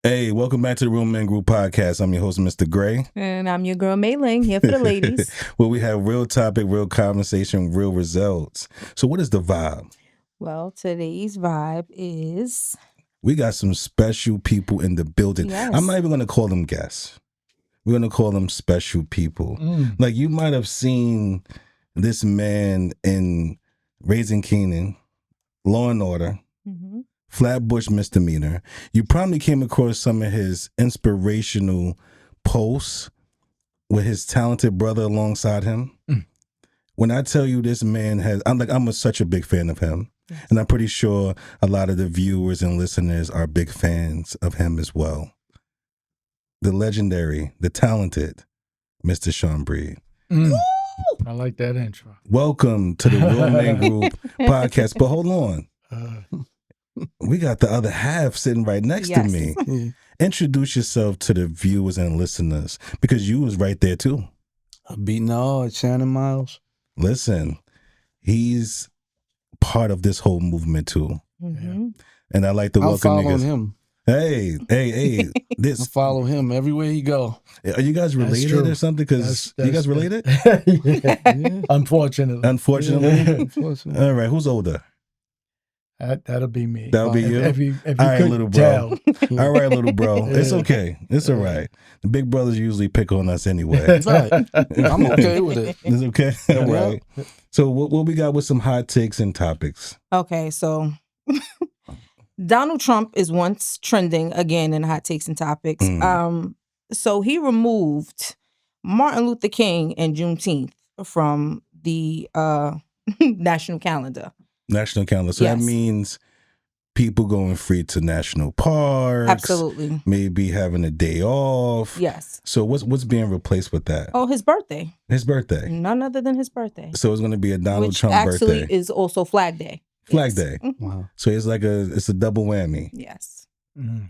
Hey, welcome back to the Real Men Group podcast. I'm your host, Mr. Gray. And I'm your girl, Mei Ling, here for the ladies. Where we have real topic, real conversation, real results. So what is the vibe? Well, today's vibe is... We got some special people in the building. Yes. I'm not even going to call them guests. We're going to call them special people. Like you might have seen this man in Raising Kanan, Law and Order, Flatbush Misdemeanor. You probably came across some of his inspirational posts with his talented brother alongside him. When I tell you this man has, I'm such a big fan of him. Yes. And I'm pretty sure a lot of the viewers and listeners are big fans of him as well. The legendary, the talented Mr. Sean Breed. I like that intro. Welcome to the Real Men Group podcast. But hold on. We got the other half sitting right next to me. Introduce yourself to the viewers and listeners because you was right there too. It's Shannon Myles. Listen, he's part of this whole movement too. And I like to welcome I'm niggas. following him. Hey. I This follow him everywhere he go. are you guys related or something? Because you guys related? Yeah. Unfortunately. Unfortunately. All right, who's older? That'll be me. That'll be you? If you All right, could little bro. tell. All right, little bro. It's okay. It's all right. The big brothers usually pick on us anyway. Right. I'm okay with it. It's okay. All right. So what we got with some hot takes and topics? Okay, so Donald Trump is once trending again in hot takes and topics. So he removed Martin Luther King and Juneteenth from the national calendar. National calendar. So Yes. that means people going free to national parks. Absolutely. Maybe having a day off. Yes. So what's being replaced with that? Oh, his birthday. His birthday. None other than his birthday. So it's going to be a Donald Which Trump actually birthday. is also Flag Day. Flag Yes. Day. Wow. So it's like it's a double whammy. Yes.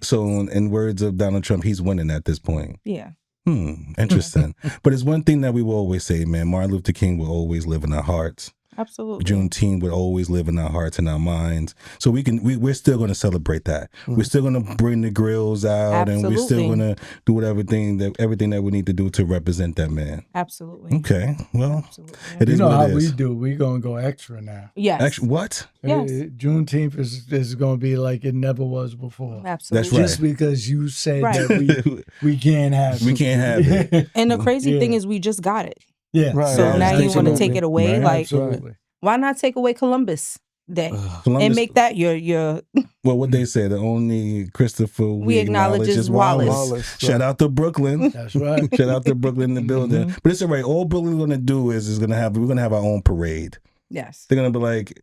So in words of Donald Trump, he's winning at this point. Yeah. Interesting. But it's one thing that we will always say, man, Martin Luther King will always live in our hearts. Absolutely. Juneteenth would always live in our hearts and our minds. So we're still going to celebrate that. We're still going to bring the grills out, and we're still going to do everything that we need to do to represent that man. Absolutely. Okay. Well, Absolutely. it is You know what how it is. we do. We're going to go extra now. Yes. Actually, what? Yes. Juneteenth is going to be like it never was before. Absolutely. That's right. Just because you said Right. that we can't have We can't have it. And the crazy Yeah. thing is we just got it. Yeah. Right. So Yeah, now you want to absolutely. take it away? Right. Like, Absolutely. why not take away Columbus Day Columbus, and make that your well, what they say, the only Christopher we acknowledge is Wallace. Wallace. Shout out to Brooklyn. That's right. Shout out to Brooklyn in the building. But it's all right. All Brooklyn's going to do is we're going to have our own parade. Yes. They're going to be like,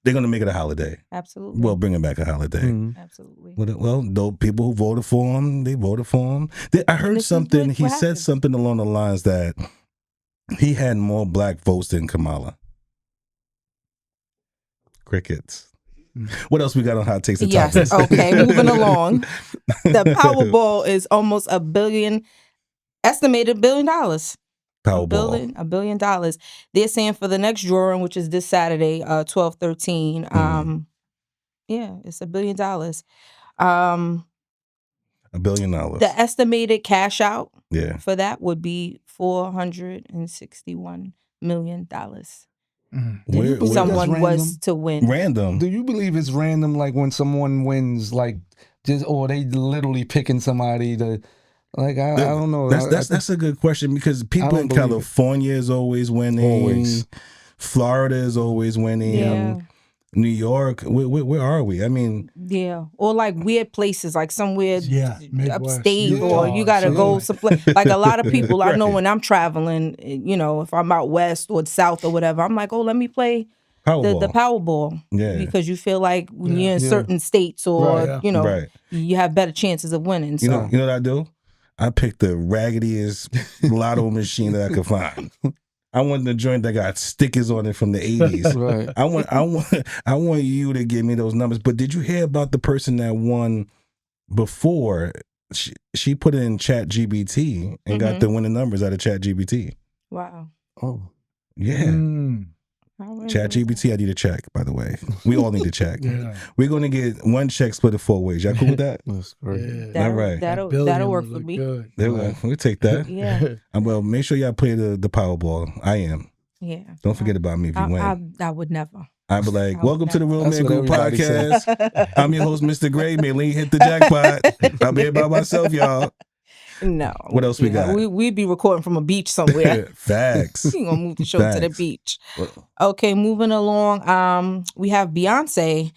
they're going to make it a holiday. Absolutely. Well, bring it back a holiday. Absolutely. Well, those people who voted for him, they voted for him. I heard this is something. what He said happened. something along the lines that he had more black votes than Kamala. Crickets. What else we got on hot takes and Yes. topics? Okay. Moving along. The Powerball is almost estimated $1 billion. Powerball. $1 billion. They're saying for the next drawing, which is this Saturday, 12/13. Yeah, it's $1 billion. $1 billion. The estimated cash out Yeah. for that would be $461 million. Where- believe Someone that's was random? to win. Random. Do you believe it's random, like when someone wins, like or they literally picking somebody to, like I don't know. That's a good question because people don't in believe it. California is always winning. Always. Florida is always winning. Yeah. New York, where are we? I mean, Yeah. Or like weird places, like somewhere Yeah, Midwest. upstate, Yeah. or you got to go Absolutely. someplace. Like a lot of people I know Right. when I'm traveling, if I'm out west or south or whatever, I'm like, oh, let me play Powerball. the Powerball. Yeah. Because you feel like when you're in Yeah. certain states or, Right, yeah. Right. you have better chances of winning. So. You know what I do? I picked the raggediest lotto machine that I could find. I want the joint that got stickers on it from the 80s. Right. I want you to give me those numbers. But did you hear about the person that won before? She put in Chat GBT and got the winning numbers out of Chat GBT. Wow. Oh. Yeah. ChatGPT, I need a check, by the way. We all need a check. Yeah. We're going to get one check split it 4 ways. Y'all cool with that? That's great. Yeah. All right. That'll Billion work would for look me. Good. There we go. We'll take that. Yeah. Well, make sure y'all play the Powerball. I am. Yeah. Don't forget about me if you win. I would never. I'd be like, I would welcome to the Real That's Man what Group everybody podcast. I'm your host, Mr. Gray. Mei Ling hit the jackpot. I'm here by myself, y'all. No. What else we got? We'd be recording from a beach somewhere. Facts. We're gonna move the show to the Facts. beach. Okay, moving along. We have Beyonce.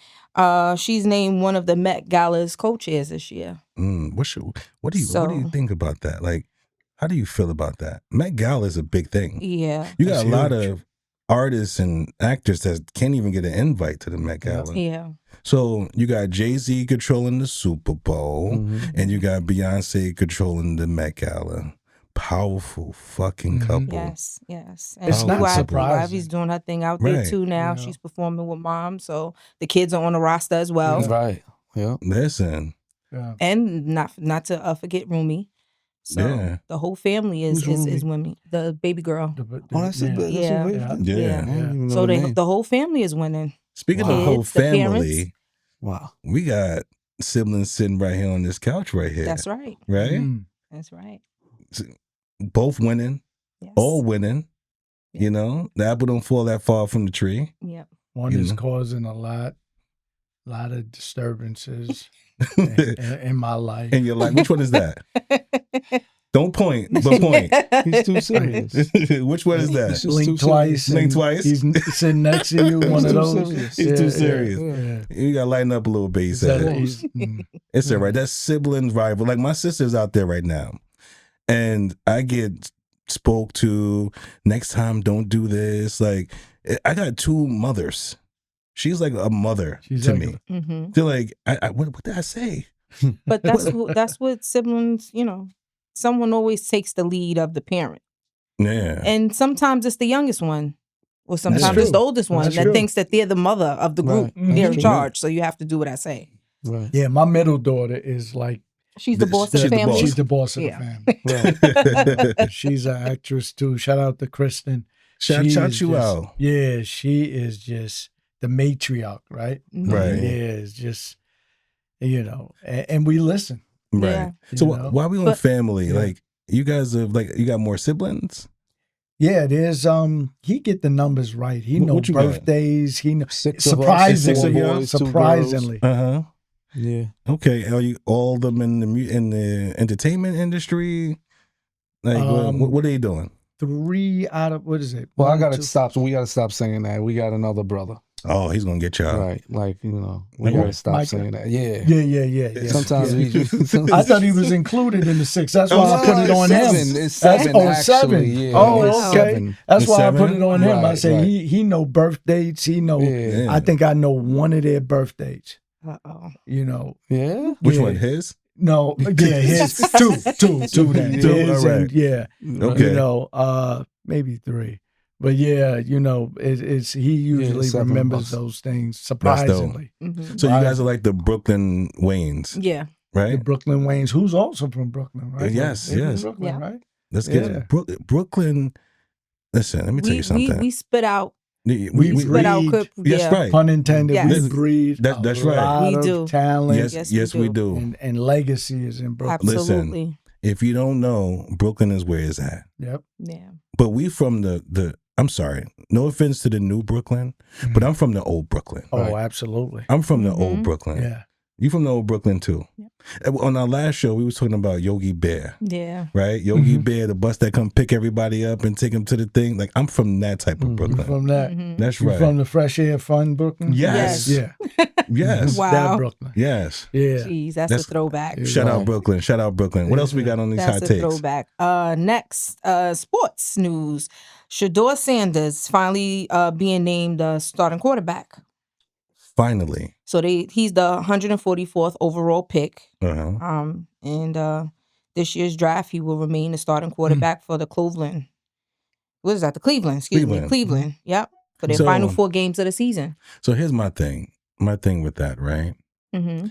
She's named one of the Met Gala's co-chairs this year. What do you think about that? Like, how do you feel about that? Met Gala is a big thing. Yeah. You got That's a lot huge. of artists and actors that can't even get an invite to the Met Gala. Yeah. So you got Jay-Z controlling the Super Bowl, and you got Beyonce controlling the Met Gala. Powerful fucking couple. Yes. And It's not surprising. Ivy's doing her thing out there Right. too now. Yeah. She's performing with Mom, so the kids are on the roster as well. Right. Yeah. Listen, Yeah. And not to forget Rumi. So Yeah. the whole family is Who's Rumi? women. The baby girl. Oh, that's it. That's Yeah. a baby. Yeah. I yeah. don't even know So the name. the whole family is winning. Speaking Wow. of whole Kids, the family, parents. Wow. we got siblings sitting right here on this couch right here. That's right. Right? Mm. That's right. Both winning, Yes. all winning. Yeah. You know, the apple don't fall that far from the tree. Yep. One You is know? causing a lot of disturbances in my life. And you're like, which one is that? Don't point, but point. He's too serious. Which one is that? It's just too Blink twice. Blink and twice? He's sitting next to you. One of too those. serious. He's too serious. Yeah. You gotta lighten up a little bit. He Is that- said. he's- It's all right. That's siblings rival. Like my sister's out there right now, and I get spoke to. Next time, don't do this. Like I got 2 mothers. She's like a mother She's to like me. Mm-hmm. They're like, what did I say? But that's what siblings, someone always takes the lead of the parent. Yeah. And sometimes it's the youngest one. Or sometimes true. it's the oldest one That's that true. thinks that they're the mother of the group. Right. They're in True. charge. So you have to do what I say. Right. Yeah, my middle daughter is like She's the boss of She's the the family. boss. she's the boss of Yeah. the family. Right. She's an actress too. Shout out to Kristen. Shout She shout is you just- out. Yeah, she is just the matriarch, right? Mhm. Right. Yeah, it's just and we listen. Right. Yeah. So You know? why we on But- family? Yeah. Like you guys have you got more siblings? Yeah, there's he get the numbers right. He What know you got? birthdays. He know 6 of us, surprisingly. 6 of y'all? 4 boys, 2 surprisingly. Uh-huh. girls. Yeah. Okay. Are you all of them in the entertainment industry? Like what are you doing? 3 out of what is it? Well, I 1, gotta 2, stop. So we gotta stop saying that. We got another brother. Oh, he's gonna get y'all. Right. Like, we Like gotta what? stop Micah? saying that. Yeah. Yeah. Sometimes Yeah. we I thought he was included in the 6. That's why Oh, I put it no, on it's him. It's 7 That's- actually. 7. Yeah. Oh, it's okay. 7. That's It's why 7? I put it on him. I Right, say right. he know birth dates. He know. Yeah. I think I know one of their birth dates. Uh-oh. Yeah. Which Yeah. one? His? No, yeah, his two then. Two, His all right. and, yeah, Okay. maybe 3. But yeah, it's he usually 7 remembers bucks. those things dope. surprisingly. Mhm. So you guys are like the Brooklyn Waynes, Yeah. The right? Brooklyn Waynes, who's also from Brooklyn, right? Yes, They're from yes. Brooklyn, Yeah. right? Let's get Yeah. Brooklyn. Listen, let me tell you something. We spit out. We Spit out. breed. yes, Yeah. right. Pun intended. Yes. We breed. That's a right. lot We of do. talent. Yes, we do. And legacy is in Brooklyn. Absolutely. If you don't know, Brooklyn is where it's at. Yep. Yeah. But we from the. I'm sorry. No offense to the new Brooklyn, but I'm from the old Brooklyn. Oh, Right. absolutely. I'm from the Mhm. old Brooklyn. Yeah. You from the old Brooklyn too. Yep. On our last show, we was talking about Yogi Bear, Yeah. right? Yogi Mhm. Bear, the bus that come pick everybody up and take them to the thing. Like I'm from that type of Mhm. You Brooklyn. from that? Mhm. That's You right. from the Fresh Air Fun Brooklyn? Yes. Yeah. Yes. Wow. That Brooklyn. Yes. Yeah. Jeez, that's That's- a throwback. Yeah. Shout out Right. Brooklyn. Shout out Brooklyn. What else we got on these That's hot a takes? throwback. Next, sports news. Shador Sanders finally being named starting quarterback. Finally. So he's the 144th overall pick. Uh-huh. And this year's draft, he will remain the starting quarterback for the Cleveland. What is that? The Cleveland, excuse me. Cleveland. Yep. For their So- final 4 games of the season. So here's my thing. My thing with that, right? Mm-hmm.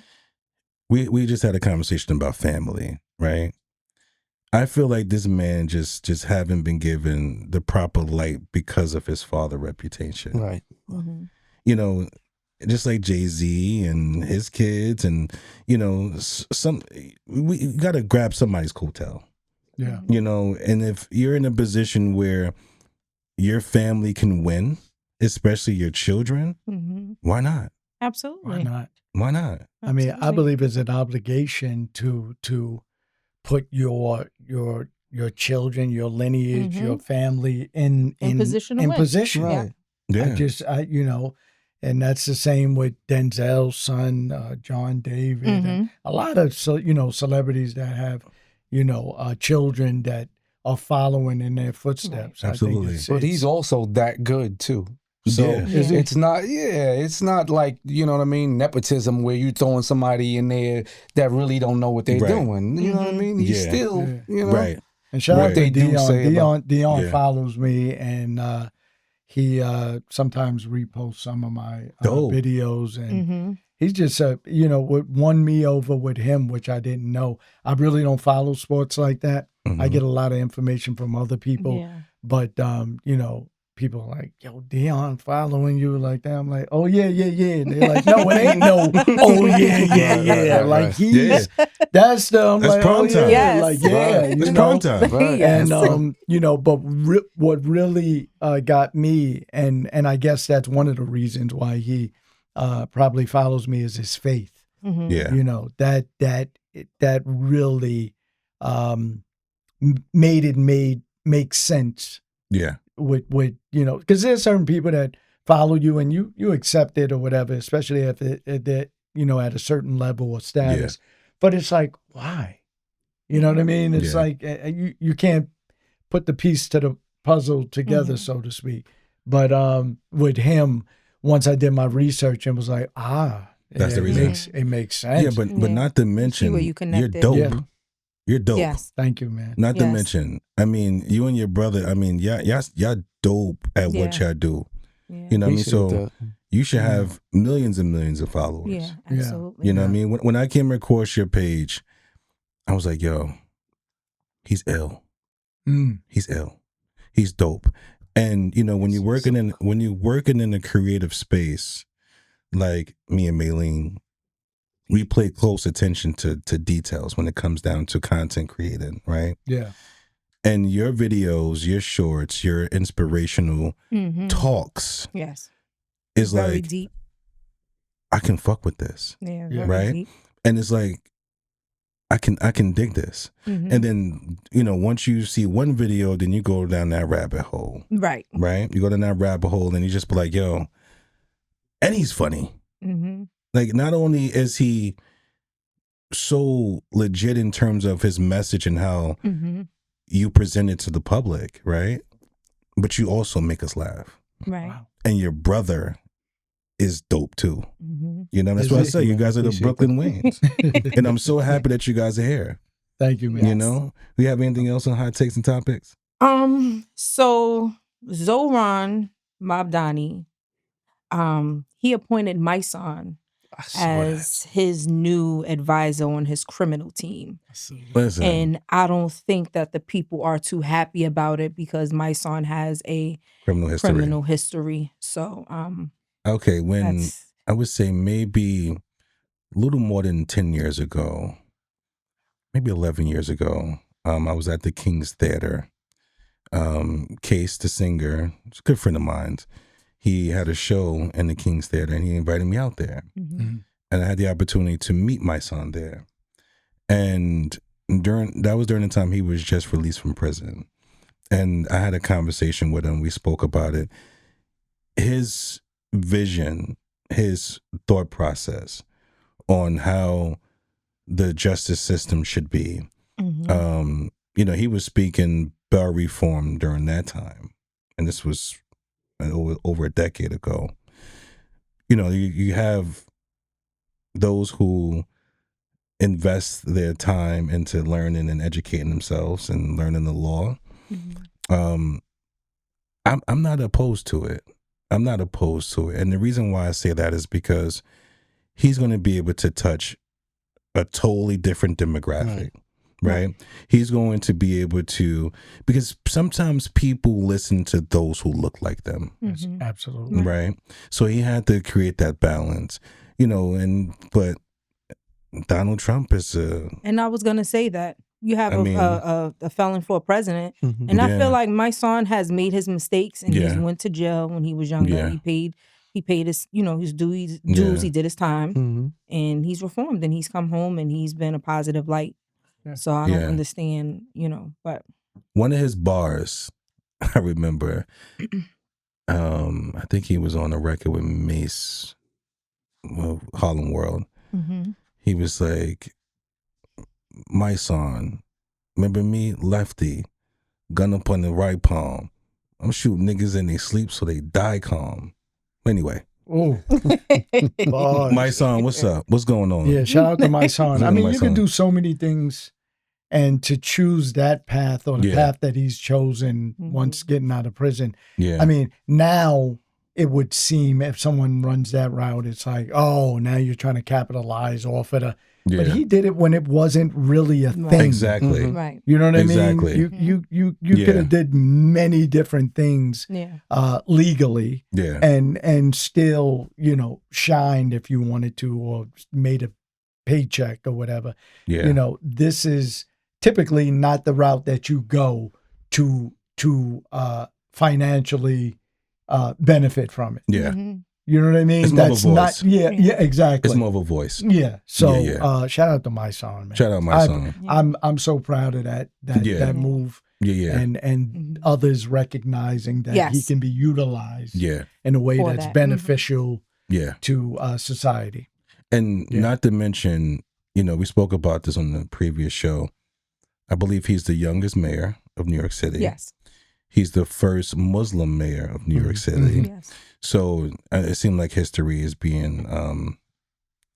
We just had a conversation about family, right? I feel like this man just haven't been given the proper light because of his father reputation. Right. Mm-hmm. You know, just like Jay-Z and his kids, and you know, we got to grab somebody's coattail. Yeah. You know, and if you're in a position where your family can win, especially your children, Mm-hmm. why not? Absolutely. Why not? Why not? I mean, I Absolutely. believe it's an obligation to put your children, your lineage, Mhm. your family in position to in win. position. Right. Yeah. You know, and that's the same with Denzel's son, John David, and Mhm. a lot of celebrities that have, children that are following in their footsteps. Absolutely. I think But he's also that good too. So Yeah. Is he? it's not like, you know what I mean, nepotism where you throwing somebody in there that really don't know what they're Right. doing. You know what I mean? He's Yeah. still, Yeah. you know. Right. And shout out Right. to They do Dion. say about- Dion Yeah. follows me, and he sometimes reposts some of my Dope. videos, and Mm-hmm. he's just what won me over with him, which I didn't know. I really don't follow sports like that. I Mhm. get a lot of information from other people, Yeah. but people are like, yo, Dion following you like that. I'm like, oh yeah. And they're like, no, it ain't no, oh yeah. Right. Like Yeah. that's the, I'm That's like, prime oh yeah, time. Yes. like yeah, Right. It's prime time. Right. Yes. and but what really got me, and I guess that's one of the reasons why he probably follows me, is his faith. Mm-hmm. Yeah. You know, that really made it make sense Yeah. with because there's certain people that follow you and you accept it or whatever, especially if it at a certain level of status. But it's like, why? You know what I mean? It's Yeah. like you can't put the piece to the puzzle together, Mhm. so to speak. But with him, once I did my research and was like, That's the it reason. makes sense. Yeah, but Yeah. not to see mention, where you you're connected. dope. Yeah. You're dope. Yes. Thank you, man. Not to Yes. mention, I mean, you and your brother, I mean, y'all dope at what Yeah. y'all do. Yeah. You know what I mean? Appreciate So that. you should Yeah. have millions and millions of followers. Yeah. Absolutely. You know what I Yeah. mean? When I came across your page, I was like, yo, he's ill. He's ill. He's dope. And you know, when you're working in a creative space, like me and Mei Ling, we pay close attention to details when it comes down to content creating, right? Yeah. And your videos, your shorts, your inspirational Mm-hmm. talks Yes. is Very like, deep. I can fuck with this. Yeah. Yeah. Very Right? deep. And it's like, I can dig this. Mhm. And then, you know, once you see one video, then you go down that rabbit hole, Right. right? You go down that rabbit hole and you just be like, yo, and he's funny. Mm-hmm. Like, not only is he so legit in terms of his message and how Mm-hmm. you present it to the public, right? But you also make us laugh. Right. Wow. And your brother is dope too. Mm-hmm. You know, that's Is what I he? say. You guys are the Appreciate Brooklyn Waynes. And I'm so happy that you guys are here. Thank you, man. You know? We have anything else on hot takes and topics? So Zoran Mabdani, he appointed my son I saw that. as his new advisor on his criminal team. Listen. And I don't think that the people are too happy about it because my son has a criminal history. So Okay, when that's I would say maybe a little more than 10 years ago, maybe 11 years ago, I was at the King's Theater. Case, the singer, it's a good friend of mine. He had a show in the King's Theater and he invited me out there. mhm. And I had the opportunity to meet my son there. And during the time he was just released from prison. And I had a conversation with him. We spoke about it. His vision, his thought process on how the justice system should be. Mhm. You know, he was speaking bail reform during that time. And this was over a decade ago. You know, you have those who invest their time into learning and educating themselves and learning the law. Mhm. I'm not opposed to it. I'm not opposed to it. And the reason why I say that is because he's going to be able to touch a totally different demographic. Right. right? He's going to be able to, because sometimes people listen to those who look like them, Absolutely. right? So he had to create that balance, but Donald Trump is and I was gonna say that you have a felon for a president, and I feel like my son has made his mistakes, and he's went to jail when he was younger. He paid his his dues. He did his time, and he's reformed, and he's come home, and he's been a positive light. So I don't understand, but one of his bars, I remember, I think he was on a record with Mace, Harlem World. He was like, my son, remember me, lefty, gun up on the right palm. I'm shooting niggas in their sleep so they die calm. Anyway. Oh, my son, what's up? What's going on? Yeah, shout out to my son. I mean, you can do so many things, and to choose that path or the path that he's chosen once getting out of prison. Yeah. I mean, now it would seem if someone runs that route, it's like, oh, now you're trying to capitalize off it. But he did it when it wasn't really a thing. Exactly. Right. You know what I mean? Exactly. You could have did many different things legally and still, shined if you wanted to, or made a paycheck or whatever. Yeah. This is typically not the route that you go to financially benefit from it. Yeah. You know what I mean? It's That's more of a not, voice. exactly. It's more of a voice. Yeah. So shout out to my son, man. Shout out my son. I'm so proud of that move. Yeah. And others recognizing that he can be utilized in a way that's beneficial to society. And not to mention, we spoke about this on the previous show. I believe he's the youngest mayor of New York City. Yes. He's the first Muslim mayor of New York City. Yes. So it seemed like history is being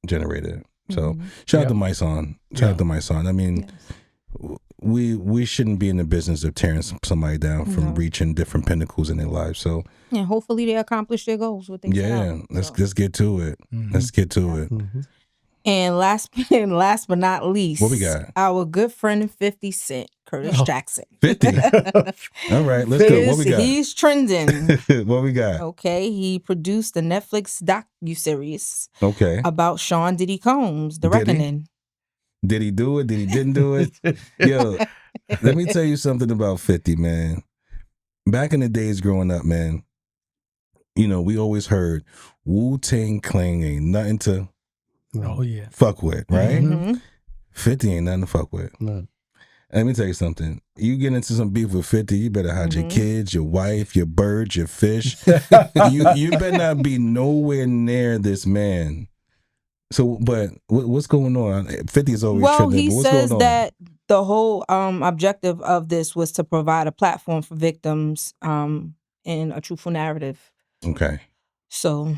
generated. So shout out to my son. Shout out to my son. I mean, we shouldn't be in the business of tearing somebody down from reaching different pinnacles in their lives. So hopefully they accomplish their goals. What they set out. Let's get to it. Let's get to it. And last but not least, what we got? Our good friend 50 Cent, Curtis Jackson. 50. All right, let's go. What we got? He's trending. What we got? Okay, he produced the Netflix docuseries. Okay. About Sean Diddy Combs, The Reckoning. Did he do it? Did he didn't do it? Yo, let me tell you something about 50, man. Back in the days growing up, man, we always heard Wu-Tang Clan ain't nothing to fuck with, right? 50 ain't nothing to fuck with. No. Let me tell you something. You get into some beef with 50, you better hide your kids, your wife, your birds, your fish. you better not be nowhere near this man. So, but what's going on? 50 is always trending. Well, he what's says going on? that the whole objective of this was to provide a platform for victims and a truthful narrative. Okay. So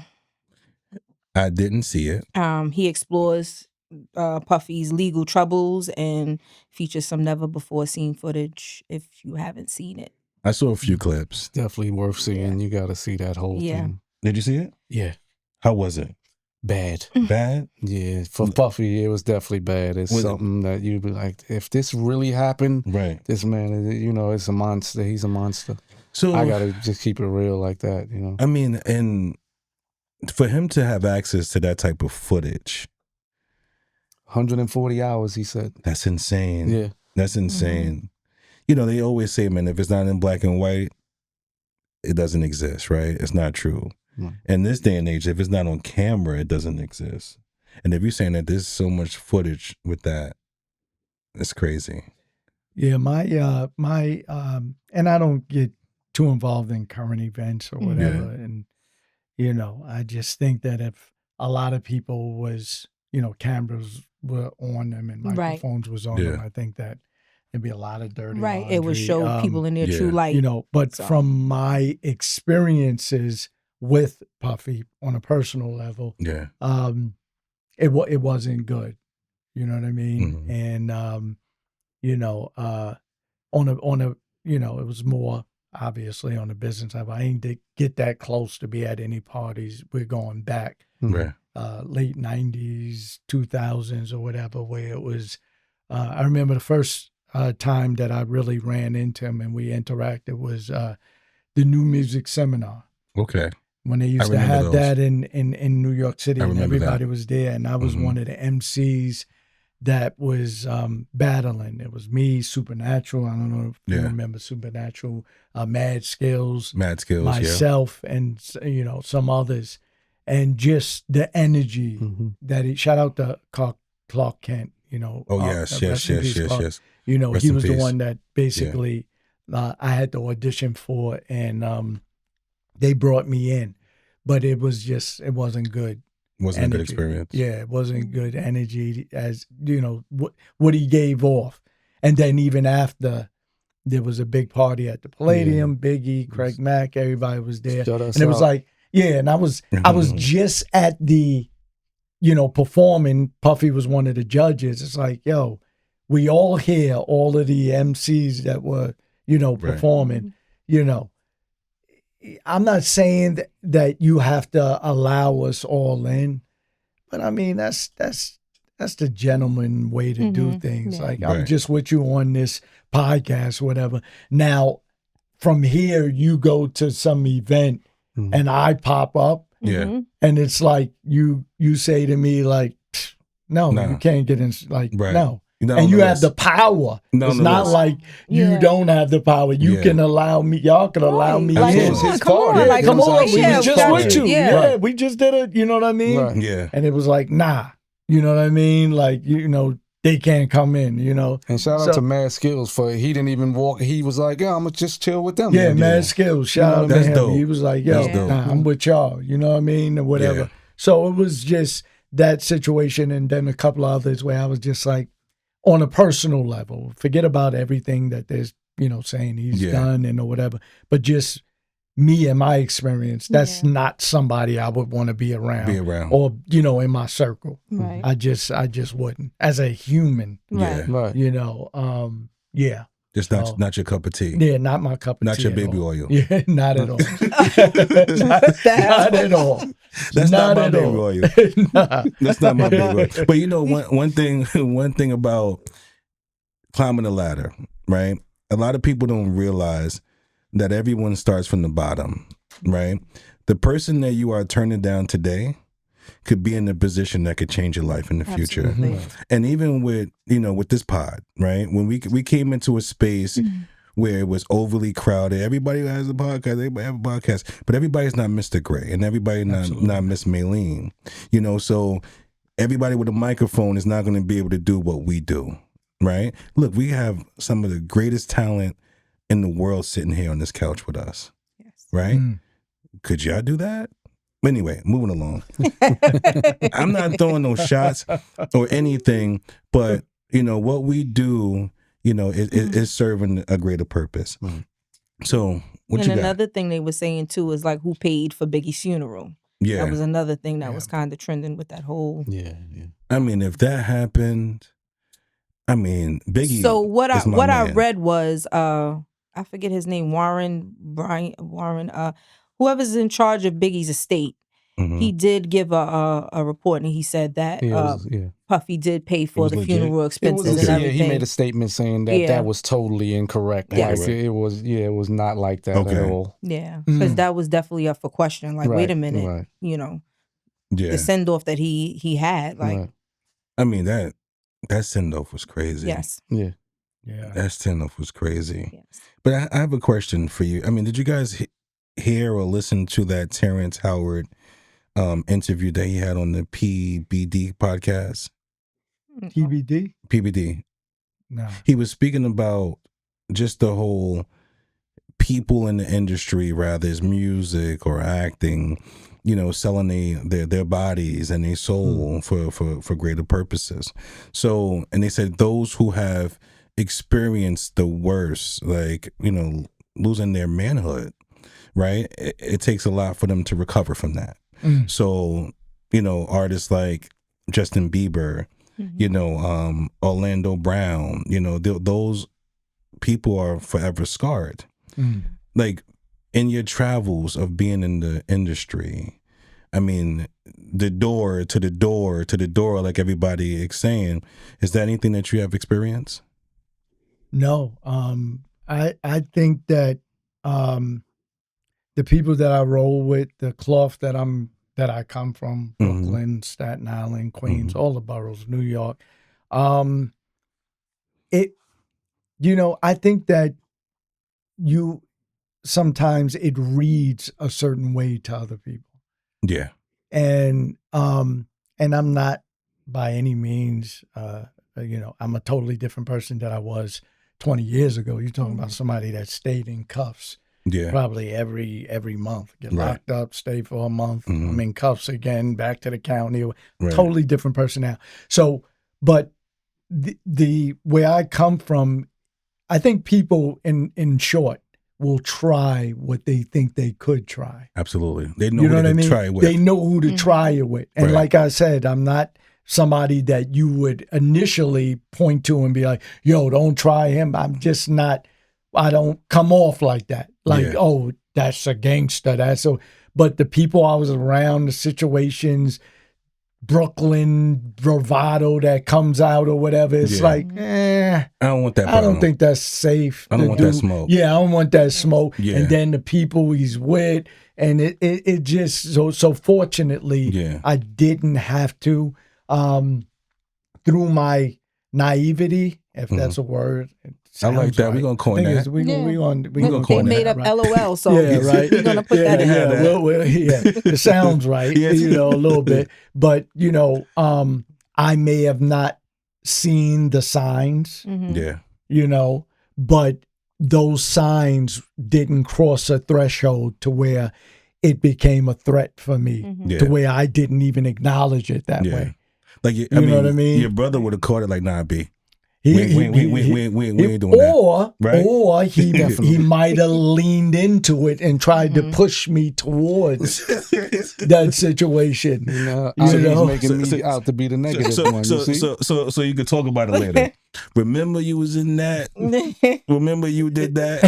I didn't see it. He explores Puffy's legal troubles and features some never before seen footage if you haven't seen it. I saw a few clips. Definitely worth seeing. You got to see that whole thing. Did you see it? Yeah. How was it? Bad. Bad? Yeah. For Puffy, it was definitely bad. It's something that you'd be like, if this really happened, this man, it's a monster. He's a monster. So I got to just keep it real like that, I mean, and for him to have access to that type of footage. 140 hours, he said. That's insane. Yeah. That's insane. They always say, man, if it's not in black and white, it doesn't exist, right? It's not true. In this day and age, if it's not on camera, it doesn't exist. And if you're saying that there's so much footage with that, it's crazy. Yeah, my and I don't get too involved in current events or whatever. And, I just think that if a lot of people was, cameras were on them and microphones was on them, I think that there'd be a lot of dirty laundry. It would show people in their true light. But from my experiences with Puffy on a personal level, it wasn't good. You know what I mean? And, on a it was more obviously on the business level. I ain't get that close to be at any parties. We're going back late 90s, 2000s or whatever, where it was I remember the first time that I really ran into him and we interacted was the New Music Seminar. Okay. When they used to have that in New York City, and everybody was there, and I was one of the MCs that was battling. It was me, Supernatural. I don't know if you remember Supernatural, Mad Skills, myself, and some others, and just the energy that it. Shout out to Clark Kent. Yes. He was the one that basically I had to audition for, and they brought me in, but it wasn't good. Wasn't a good experience. Yeah, it wasn't good energy, as what he gave off. And then even after, there was a big party at the Palladium. Biggie, Craig Mack, everybody was there, and it was like, and I was just at the, performing. Puffy was one of the judges. It's like, yo, we all hear all of the MCs that were, performing. I'm not saying that you have to allow us all in, but I mean that's the gentleman way to do things. Like, I'm just with you on this podcast, whatever. Now, from here, you go to some event and I pop up, and it's like you say to me like, no, you can't get in. Like, no. And you have the power. It's not like you don't have the power. You can allow me. Y'all can allow me. Like, in. Come on. We was just with you. Yeah, we just did it. You know what I mean? Right. Yeah. And it was like, nah. You know what I mean? Like, they can't come in. And shout out to Mad Skills for he didn't even walk. He was like, I'm gonna just chill with them. Yeah, Mad Skills. Shout out to him. Dope. He was like, yo, I'm with y'all. You know what I mean? Or whatever. Yeah. So it was just that situation, and then a couple of others where I was just like, on a personal level, forget about everything that there's, saying he's done and or whatever, but just me and my experience, that's not somebody I would want to be around or, in my circle. Right. I just wouldn't as a human. Right. Just not your cup of tea. Yeah, not my cup of tea. Not your baby oil. Yeah, not at all. not at all. That's not my baby oil. That's not my baby oil. But one thing about climbing the ladder, right? A lot of people don't realize that everyone starts from the bottom, right? The person that you are turning down today could be in a position that could change your life in the future. Absolutely. And even with, with this pod, right? When we came into a space where it was overly crowded, everybody has a podcast, everybody have a podcast, but everybody's not Mr. Gray and everybody not Miss Mei Ling, so everybody with a microphone is not going to be able to do what we do, right? Look, we have some of the greatest talent in the world sitting here on this couch with us, right? Could y'all do that? Anyway, moving along. I'm not throwing no shots or anything, but what we do, is serving a greater purpose. So what you got? And another thing they were saying too is like who paid for Biggie's funeral. Yeah, that was another thing that was kind of trending with that whole. Yeah. I mean, if that happened, Biggie. So what I read was I forget his name, Warren, whoever's in charge of Biggie's estate, he did give a report, and he said that Puffy did pay for the funeral expenses and everything. He made a statement saying that was totally incorrect. Yes. Like, it was not like that at all. Yeah, because that was definitely up for question. Like, wait a minute, the send off that he had, like, that send off was crazy. Yes. Yeah. That send off was crazy. Yes. But I have a question for you. Did you guys hear or listen to that Terrence Howard interview that he had on the PBD podcast? PBD. No. He was speaking about just the whole people in the industry, rather as music or acting, selling their bodies and their soul for greater purposes. So, and they said those who have experienced the worst, like, losing their manhood, right? It takes a lot for them to recover from that. So, artists like Justin Bieber, Orlando Brown, those people are forever scarred. Like, in your travels of being in the industry, the door to the door to the door, like everybody is saying. Is that anything that you have experienced? No. I think that the people that I roll with, the cloth that I come from, Brooklyn, Staten Island, Queens, all the boroughs, New York. I think that sometimes it reads a certain way to other people. Yeah. And I'm not by any means, I'm a totally different person than I was 20 years ago. You're talking about somebody that stayed in cuffs. Yeah. Probably every month. Get locked up, stay for a month. I'm in cuffs again, back to the county. Totally different person now. So, but the where I come from, I think people in short will try what they think they could try. Absolutely. They know who to try it with. They know who to try it with. And like I said, I'm not somebody that you would initially point to and be like, yo, don't try him. I'm just not, I don't come off like that. Like, oh, that's a gangster. But the people I was around, the situations, Brooklyn bravado that comes out or whatever, it's like, I don't want that. I don't think that's safe. I don't want that smoke. Yeah, I don't want that smoke. Yeah. And then the people he's with, and it just so fortunately, I didn't have to through my naivety, if that's a word. I like that. We're gonna coin that. We're gonna they made up LOL, so yeah, right. We're gonna put that in there. It sounds right, a little bit. But I may have not seen the signs. But those signs didn't cross a threshold to where it became a threat for me, to where I didn't even acknowledge it that way. Like you know what I mean? Your brother would have caught it like, nah, B. We ain't doing that. Or he might have leaned into it and tried to push me towards that situation. He's making me out to be the negative one. So you could talk about it later. Remember you was in that? Remember you did that?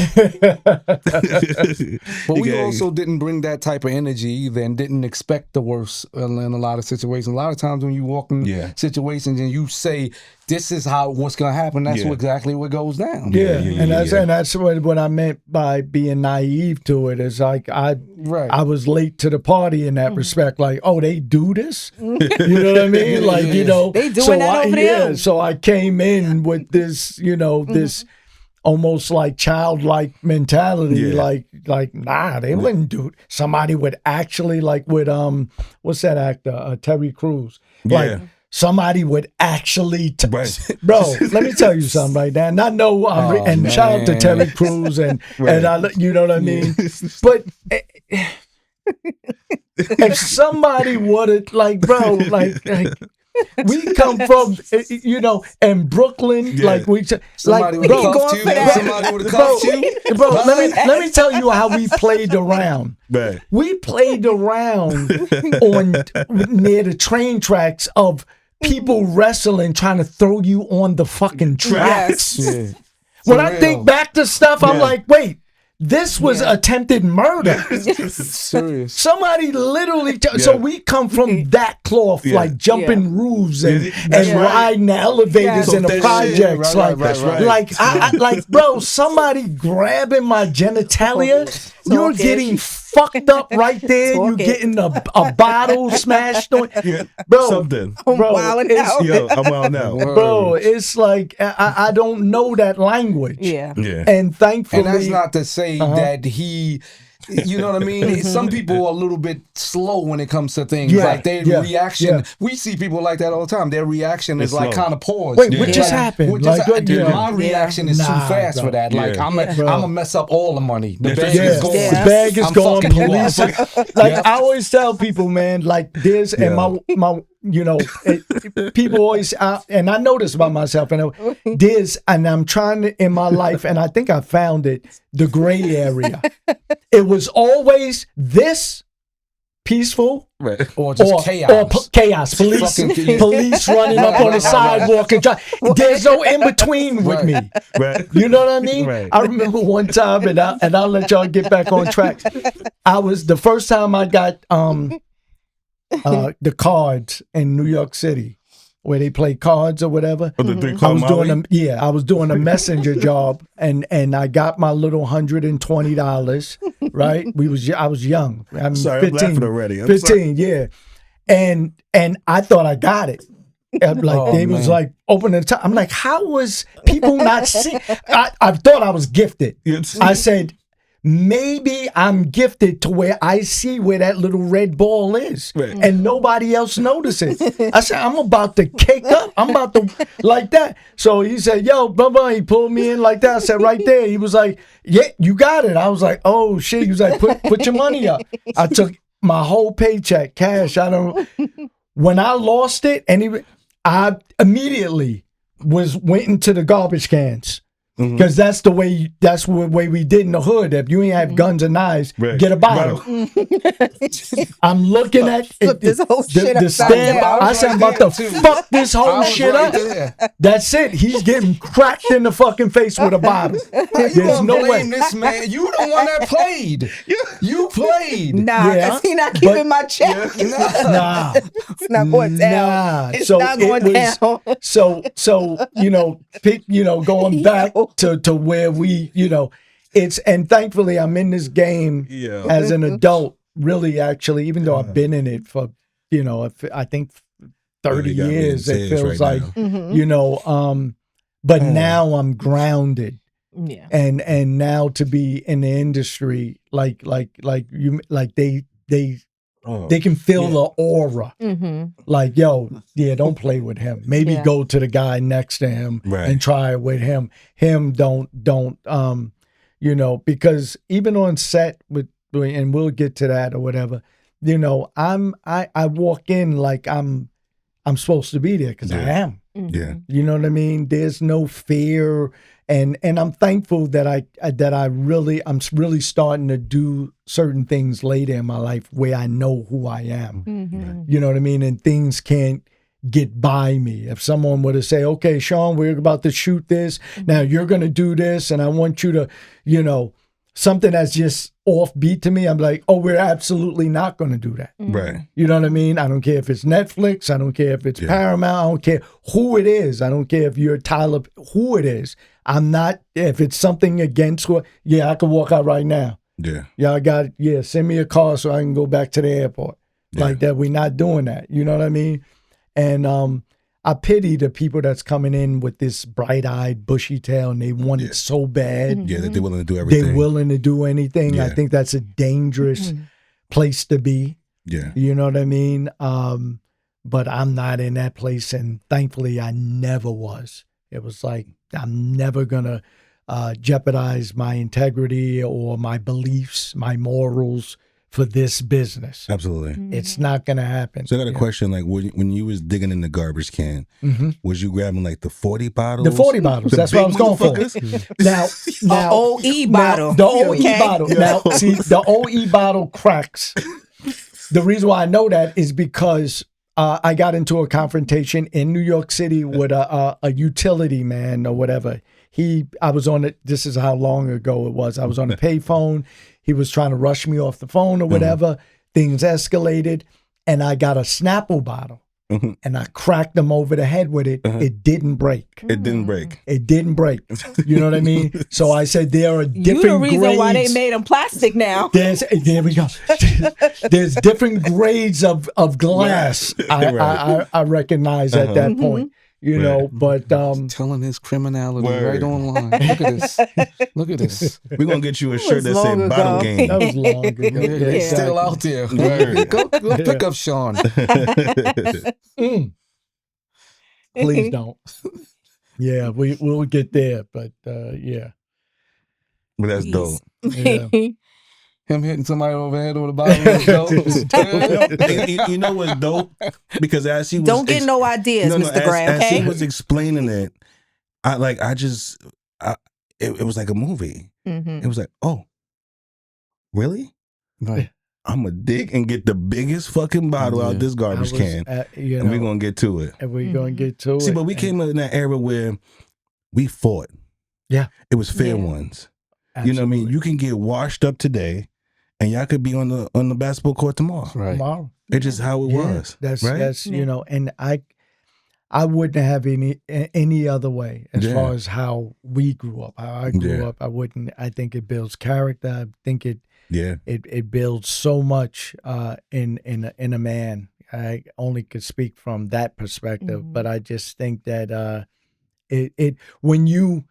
But we also didn't bring that type of energy either and didn't expect the worst in a lot of situations. A lot of times when you walk in situations and you say, this is what's going to happen, that's exactly what goes down. And that's what I meant by being naive to it. Is like I was late to the party in that respect. Like, oh, they do this? You know what I mean? Like, they doing that over there. So I came in with this, this almost like childlike mentality. Like, nah, they wouldn't do it. Somebody would actually, like with what's that actor? Terry Crews. Like, somebody would actually, bro. Let me tell you something like that. And I know, and shout out to Terry Crews, and I, you know what I mean. But if somebody would have, like, bro, like we come from, in Brooklyn, like we, somebody like, bro, somebody would have cuffed you, bro. Let me tell you how we played around. We played around near the train tracks of people wrestling, trying to throw you on the fucking tracks. When I think back to stuff, I'm like, wait, this was attempted murder. Serious. Somebody literally. So we come from that cloth, like jumping roofs and riding the elevators in the projects. Like, bro, somebody grabbing my genitalia. You're getting fucked up right there. You're getting a bottle smashed on. Bro, something. I'm wilding out. I'm wilding out. Bro, it's like I don't know that language. Yeah. And thankfully, and that's not to say that he. You know what I mean? Some people are a little bit slow when it comes to things. Like their reaction, we see people like that all the time. Their reaction is like kind of paused. Wait, what just happened? My reaction is too fast for that. Like I'm gonna mess up all the money. The bag is gone. The bag is gone. Police. Like I always tell people, man, like this and my people always, and I know this about myself, and I'm trying to, in my life, and I think I found it, the gray area. It was always this peaceful, or just chaos. Or chaos. Police running up on the sidewalk and there's no in between with me. You know what I mean? I remember one time, and I'll let y'all get back on track. I was the first time I got the cards in New York City, where they play cards or whatever. Oh, I was doing a messenger job, and I got my little $120. Right, I was young. I'm sorry, 15, I'm laughing already. 15, yeah, and I thought I got it. Like they was like opening the top. I'm like, how was people not see? I thought I was gifted. I said, maybe I'm gifted to where I see where that little red ball is, and nobody else notices. I said, I'm about to cake up. I'm about to like that. So he said, yo, blah. He pulled me in like that. I said, right there. He was like, yeah, you got it. I was like, oh shit. He was like, put your money up. I took my whole paycheck, cash. When I lost it, I immediately went into the garbage cans. Because that's the way we did in the hood. If you ain't have guns and knives, get a bottle. I'm looking at this whole shit the stand. I said, I'm about to fuck this whole shit up. That's it. He's getting cracked in the fucking face with a bottle. There's no way. This man, you the one that played. You played. Nah, because he not keeping my check. Nah. It's not going down. It's not going down. So going back to where we, and thankfully I'm in this game as an adult, really, actually, even though I've been in it for, I think 30 years, it feels like, but now I'm grounded. Yeah. And now to be in the industry, they can feel the aura. Like, yo, don't play with him. Maybe go to the guy next to him and try it with him. Don't, because even on set and we'll get to that or whatever, I walk in like I'm supposed to be there because I am. Yeah. You know what I mean? There's no fear. And I'm thankful that I'm really starting to do certain things later in my life where I know who I am. You know what I mean? And things can't get by me. If someone were to say, okay, Sean, we're about to shoot this. Now you're going to do this. And I want you to, something that's just offbeat to me. I'm like, oh, we're absolutely not going to do that. Right. You know what I mean? I don't care if it's Netflix. I don't care if it's Paramount. I don't care who it is. I don't care if you're Tyler, who it is. I'm not, if it's something against what, I can walk out right now. Yeah. Send me a car so I can go back to the airport. Like that. We're not doing that. You know what I mean? And I pity the people that's coming in with this bright-eyed, bushy tail, and they want it so bad. Yeah, that they're willing to do everything. They're willing to do anything. Yeah. I think that's a dangerous place to be. Yeah. You know what I mean? But I'm not in that place, and thankfully I never was. It was like, I'm never going to jeopardize my integrity or my beliefs, my morals for this business. Absolutely. It's not going to happen. So I got a question, like when you was digging in the garbage can, was you grabbing like the 40 bottles? The 40 bottles. That's what I was going for. Now, OE bottle. The OE bottle. Now, see, the OE bottle cracks. The reason why I know that is because I got into a confrontation in New York City with a utility man or whatever. I was on it. This is how long ago it was. I was on a payphone. He was trying to rush me off the phone or whatever. Things escalated, and I got a Snapple bottle, and I cracked him over the head with it. It didn't break. It didn't break. It didn't break. You know what I mean? So I said there are different grades. You the reason why they made them plastic now. There we go. There's different grades of glass. I recognize at that point. You know, but telling his criminality right online. Look at this. Look at this. We're gonna get you a shirt that say bottle game. That was long ago. It's still out there. Go pick up Sean. Please don't. Yeah, we'll get there, but yeah. But that's dope. Yeah. Him hitting somebody over the head with a bottle is dope. You know what's dope? Because as he was don't get no ideas, Mr. Graham. As he was explaining it, it was like a movie. It was like, oh, really? Right. I'm gonna dig and get the biggest fucking bottle out this garbage can, and we're gonna get to it. And we're gonna get to it. See, but we came in that era where we fought. Yeah, it was fair ones. Absolutely. You know what I mean? You can get washed up today and y'all could be on the basketball court tomorrow. Right. Tomorrow. It's just how it was. That's right. you know, and I wouldn't have any other way as far as how we grew up, how I grew up. I wouldn't. I think it builds character. I think it builds so much in a man. I only could speak from that perspective, but I just think that it when you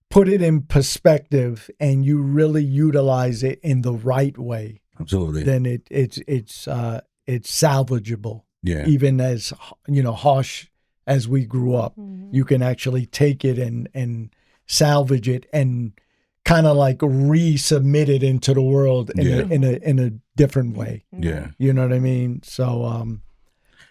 put it in perspective and you really utilize it in the right way, absolutely, then it's salvageable. Yeah, even as harsh as we grew up, you can actually take it and salvage it and kind of like resubmit it into the world in a different way. Yeah, you know what I mean. So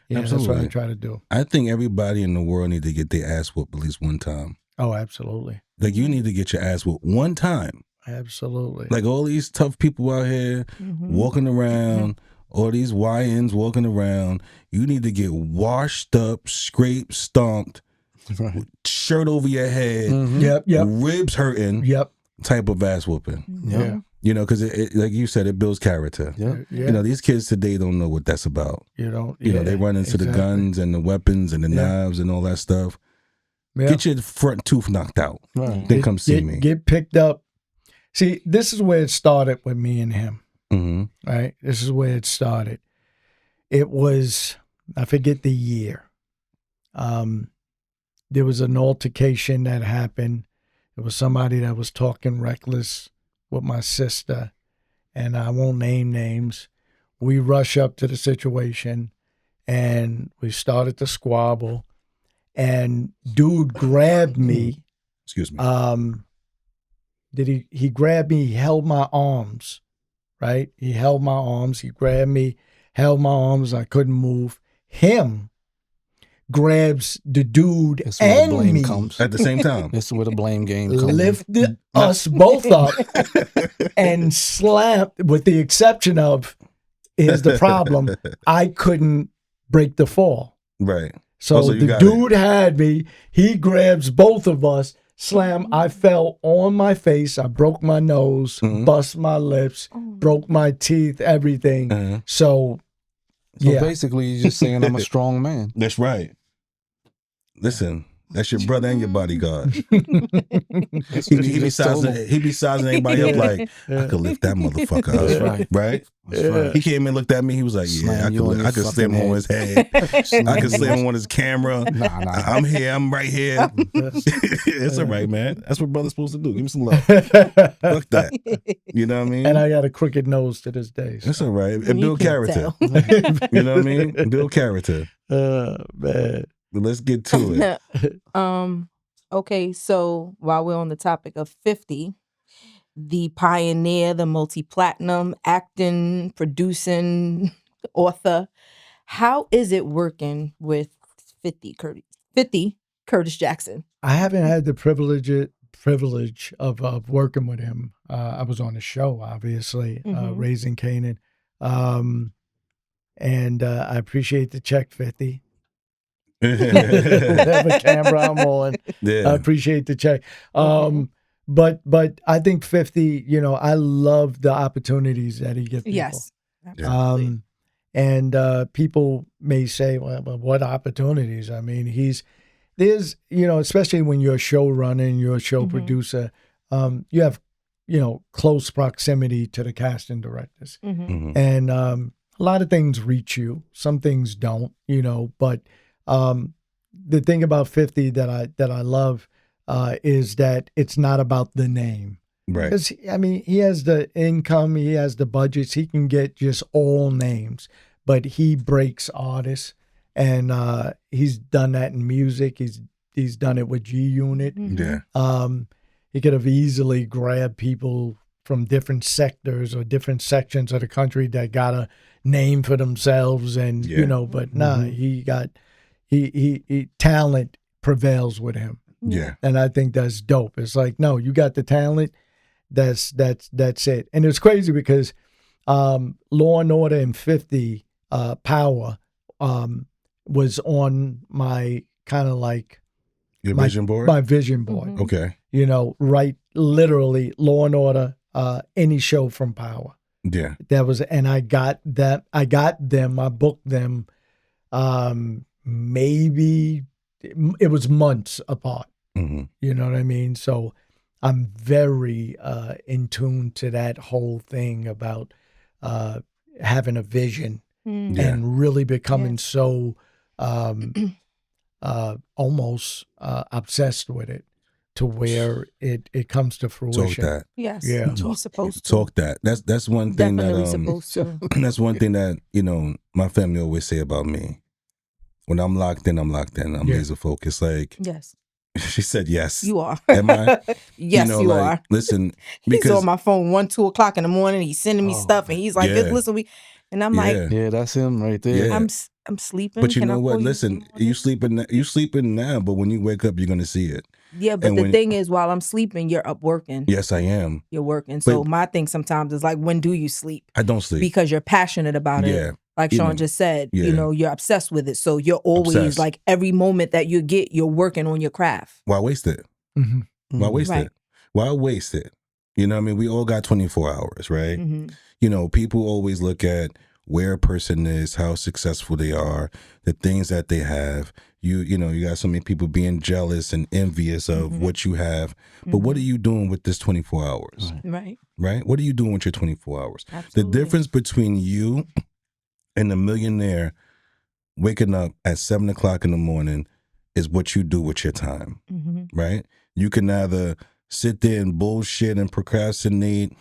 that's what I try to do. I think everybody in the world need to get their ass whooped at least one time. Oh, absolutely. Like you need to get your ass whooped one time. Absolutely. Like all these tough people out here walking around. All these YNs walking around, you need to get washed up, scraped, stomped, shirt over your head, ribs hurting, type of ass whooping. Yeah. You know, because like you said, it builds character. Yeah. You know, these kids today don't know what that's about. You know, they run into the guns and the weapons and the knives and all that stuff. Yeah. Get your front tooth knocked out. Right. Then come see me. Get picked up. See, this is where it started with me and him. Right, this is where it started. It was, I forget the year. There was an altercation that happened. It was somebody that was talking reckless with my sister, and I won't name names. We rush up to the situation, and we started to squabble. And dude grabbed me. Excuse me. He grabbed me? He held my arms. Right? He held my arms. He grabbed me, held my arms. I couldn't move. Him grabs the dude and the blame me comes. At the same time. This is where the blame game comes. Lifted us both up and slapped, with the exception of, here's the problem, I couldn't break the fall. Right. So the dude had me. He grabs both of us. Slam, I fell on my face. I broke my nose, bust my lips, broke my teeth, everything. So basically, you're just saying I'm a strong man. That's right. Listen, that's your brother and your bodyguard. he be sizing everybody up like, I could lift that motherfucker up. Right? That's right. He came and looked at me. He was like, yeah, I could slam him on his head. I could slam him on his camera. Nah. I'm here. I'm right here. It's all right, man. That's what brother's supposed to do. Give him some love. Fuck that. You know what I mean? And I got a crooked nose to this day. So. That's all right. It build character. You know what I mean? Build character. Man. But let's get to it. Okay, so while we're on the topic of 50, the pioneer, the multi-platinum, acting, producing, author, how is it working with 50 Curtis Jackson? I haven't had the privilege of working with him. I was on the show, obviously, Raising Canaan. And I appreciate the check, 50. Whatever camera I'm on. I appreciate the check. But I think 50, I love the opportunities that he gives people. Yes. Absolutely. And people may say, well, what opportunities? I mean, there's, especially when you're a showrunner and you're a show producer, you have, close proximity to the casting directors. And a lot of things reach you. Some things don't, but the thing about 50 that I love is that it's not about the name. Right. Because, he has the income, he has the budgets, he can get just all names, but he breaks artists, and he's done that in music. He's done it with G Unit. Yeah. He could have easily grabbed people from different sectors or different sections of the country that got a name for themselves, and but he talent prevails with him. Yeah. And I think that's dope. It's like, no, you got the talent. That's it. And it's crazy because Law and Order and 50 Power was on my kind of like your vision board? My vision board. Okay. Right, literally Law and Order, any show from Power. Yeah. That was, and I got them, I booked them, maybe it was months apart. Mm-hmm. You know what I mean? So I'm very in tune to that whole thing about having a vision and really becoming so almost obsessed with it to where it comes to fruition. Talk that. Yes. Yeah. You're supposed to. Talk that. That's one thing Definitely that supposed to. that's one thing that, you know, my family always say about me. When I'm locked in, I'm locked in. I'm laser focused. Like, Yes. she said yes. You are. Am I? Yes, you like, are. Listen, He's because on my phone 1, 2 o'clock in the morning. He's sending me stuff, and he's like, Yeah. "Listen, and I'm like, Yeah, that's him right there. Yeah. I'm sleeping. But you Can know I what? call Listen, you you sleeping now, but when you wake up, you're gonna see it. Yeah, but And the thing is, while I'm sleeping, you're up working. Yes, I am. You're working. So But- my thing sometimes is like, when do you sleep? I don't sleep. Because you're passionate about Yeah. it. Like You Sean know, just said, yeah. you know, you're obsessed with it. So you're always Obsessed. like, every moment that you get, you're working on your craft. Why waste it? Why waste Right. it? Why waste it? You know what I mean? We all got 24 hours, right? Mm-hmm. You know, people always look at where a person is, how successful they are, the things that they have. You know, you got so many people being jealous and envious of what you have. But what are you doing with this 24 hours? Right. Right? What are you doing with your 24 hours? Absolutely. The difference between you and a millionaire waking up at 7 o'clock in the morning is what you do with your time, right? You can either sit there and bullshit and procrastinate.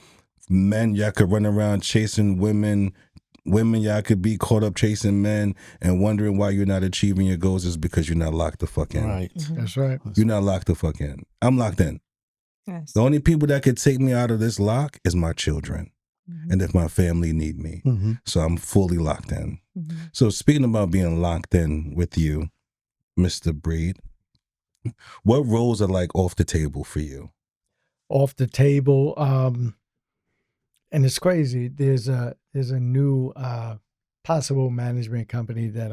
Men, y'all could run around chasing women. Women, y'all could be caught up chasing men and wondering why you're not achieving your goals is because you're not locked the fuck in. Right. That's right. You're not locked the fuck in. I'm locked in. Yes. The only people that could take me out of this lock is my children. And if my family need me. So I'm fully locked in. So speaking about being locked in with you, Mr. Breed, what roles are like off the table for you? Off the table, and it's crazy. There's a new possible management company that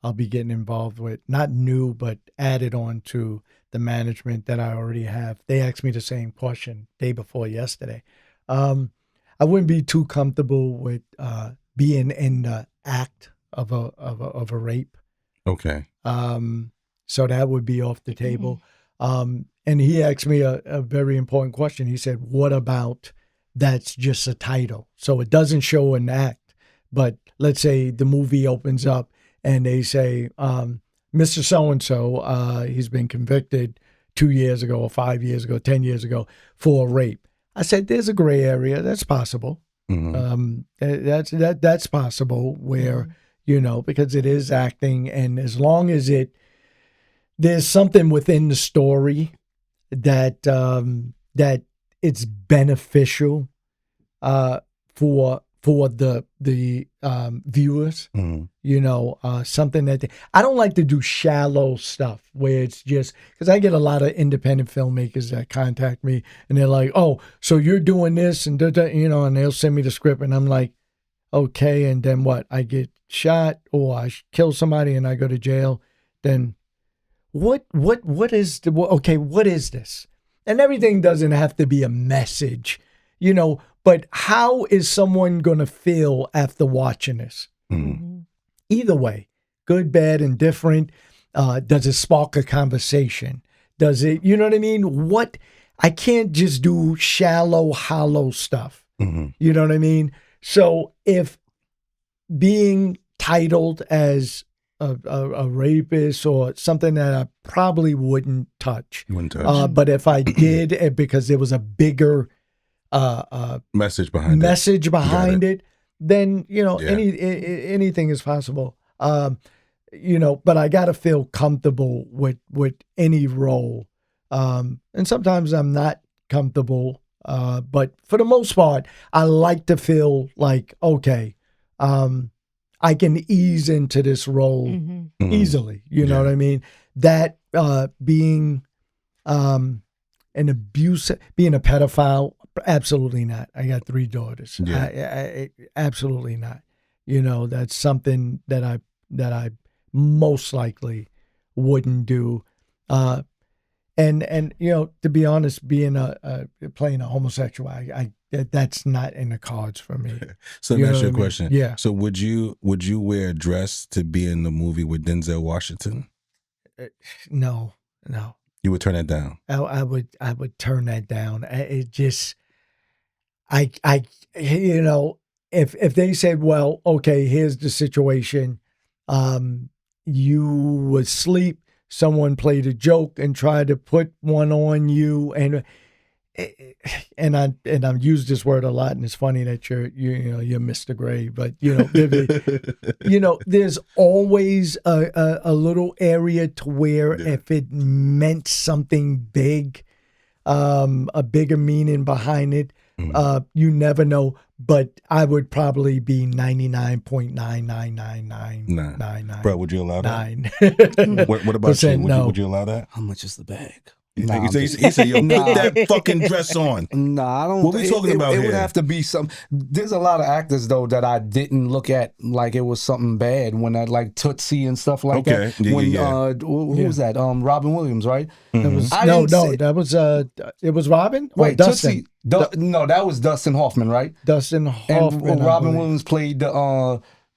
I'll be getting involved with. Not new, but added on to the management that I already have. They asked me the same question day before yesterday. I wouldn't be too comfortable with being in the act of a rape. Okay. So that would be off the table. And he asked me a very important question. He said, "What about that's just a title? So it doesn't show an act, but let's say the movie opens up and they say, Mr. So-and-so, he's been convicted 2 years ago or 5 years ago, 10 years ago for rape." I said, there's a gray area. That's possible. That's possible where, you know, because it is acting, and as long as there's something within the story that that it's beneficial for the viewers, you know, something that I don't like to do shallow stuff where it's just because I get a lot of independent filmmakers that contact me and they're like, "Oh, so you're doing this," and you know, and they'll send me the script and I'm like, "Okay," and then what? I get shot or I kill somebody and I go to jail. Then what is what is this? And everything doesn't have to be a message, you know, but how is someone going to feel after watching this? Either way, good, bad, indifferent. Does it spark a conversation? Does it, you know what I mean? I can't just do shallow, hollow stuff. You know what I mean? So if being titled as a rapist or something that I probably wouldn't touch. You wouldn't touch. But if I did, because there was a bigger Message behind it, then, you know, anything is possible. You know, but I got to feel comfortable with any role. And sometimes I'm not comfortable. But for the most part, I like to feel like, okay, I can ease into this role easily. You know what I mean? That being an abuse, being a pedophile, absolutely not. I got 3 daughters. I absolutely not. You know, that's something that I most likely wouldn't do. And you know, to be honest, being playing a homosexual, that's not in the cards for me. So let me ask you a question. Yeah. So would you wear a dress to be in the movie with Denzel Washington? No. You would turn that down. I would turn that down. It just, you know, if they said, well, okay, here's the situation, you would sleep, someone played a joke and tried to put one on you, and I've used this word a lot, and it's funny that you're Mr. Gray, but there's always a little area to where if it meant something big, a bigger meaning behind it, you never know. But I would probably be 99.99999. Bro, would you allow that? 9. What about you? Would you allow that? How much is the bag? Nah, he said, yo, put that fucking dress on. Nah, I don't. What we talking about here? It would have to be some. There's a lot of actors though that I didn't look at like it was something bad when I like Tootsie and stuff like that. Yeah, when who was that? Robin Williams, right? Mm-hmm. That was it was Robin. Wait, Dustin. No, that was Dustin Hoffman, right? Dustin Hoffman. And Robin Williams played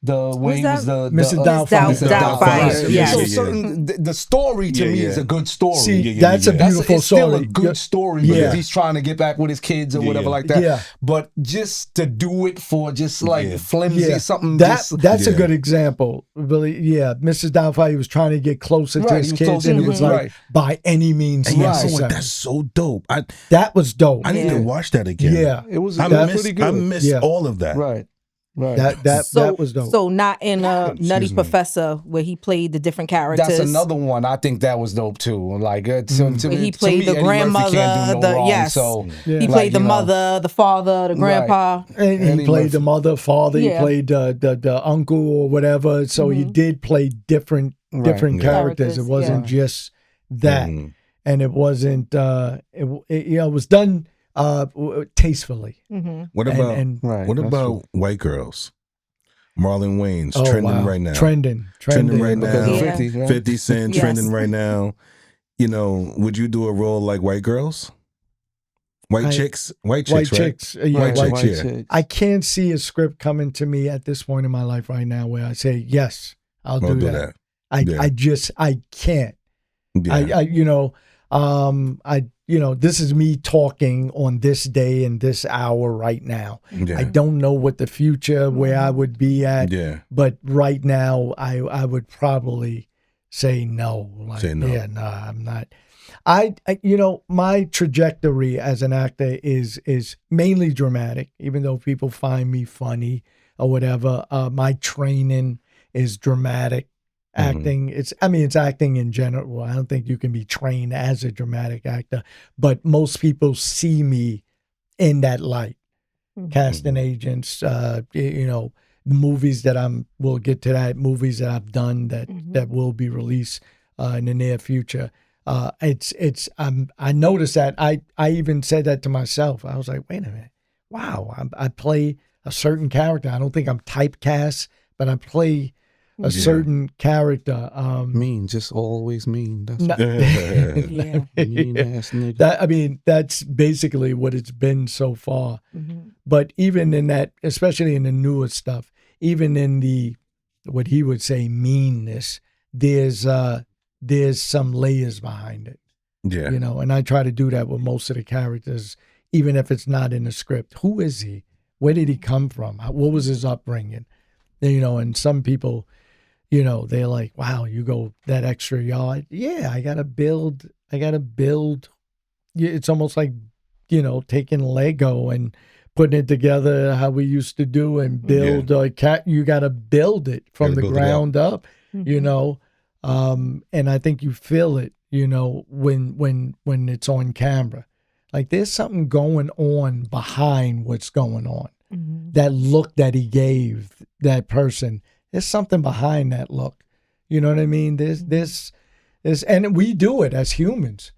the way he was the Mrs. Doubtfire. Yes. So the story to me is a good story. See, that's a beautiful it's story. Still a good story because he's trying to get back with his kids or whatever like that. Yeah. But just to do it for just like flimsy something. That's a good example. Really, Mrs. Doubtfire, he was trying to get closer to his kids, and it was like by any means necessary. That's so dope. That was dope. I need to watch that again. Yeah, it was. I missed all of that. Right. Right. That was dope. So not in Nutty Professor where he played the different characters. That's another one. I think that was dope too. Like he played the grandmother. He played the mother, the father, the grandpa, and he played the mother, father. He played the uncle or whatever. So he did play different characters. It wasn't just that, and it wasn't. It was done. Tastefully. What about white girls? Marlon Wayans trending right now. Trending right now. 50 Cent trending right now. Would you do a role like white girls? White chicks, right? White chicks. I can't see a script coming to me at this point in my life right now where I say yes, I'll do that. I can't. This is me talking on this day and this hour right now. I don't know what the future, where I would be at. But right now, I would probably say no. Yeah, no, I'm not. My trajectory as an actor is mainly dramatic, even though people find me funny or whatever. My training is dramatic. Acting, it's acting in general. I don't think you can be trained as a dramatic actor, but most people see me in that light. Casting agents, movies that we'll get to that, movies that I've done that will be released in the near future. I noticed that. I even said that to myself. I was like, wait a minute, wow, I play a certain character. I don't think I'm typecast, but I play a certain character. Mean, just always mean. That's mean ass nigga. That's basically what it's been so far. But even in that, especially in the newer stuff, even in the what he would say meanness, there's some layers behind it. Yeah. And I try to do that with most of the characters, even if it's not in the script. Who is he? Where did he come from? What was his upbringing? And some people, they're like, wow, you go that extra yard. Yeah, I gotta build. It's almost like, taking Lego and putting it together how we used to do and build a cat. You gotta build it from the ground up, and I think you feel it, when it's on camera. Like there's something going on behind what's going on. That look that he gave that person, there's something behind that look. You know what I mean? There's and we do it as humans.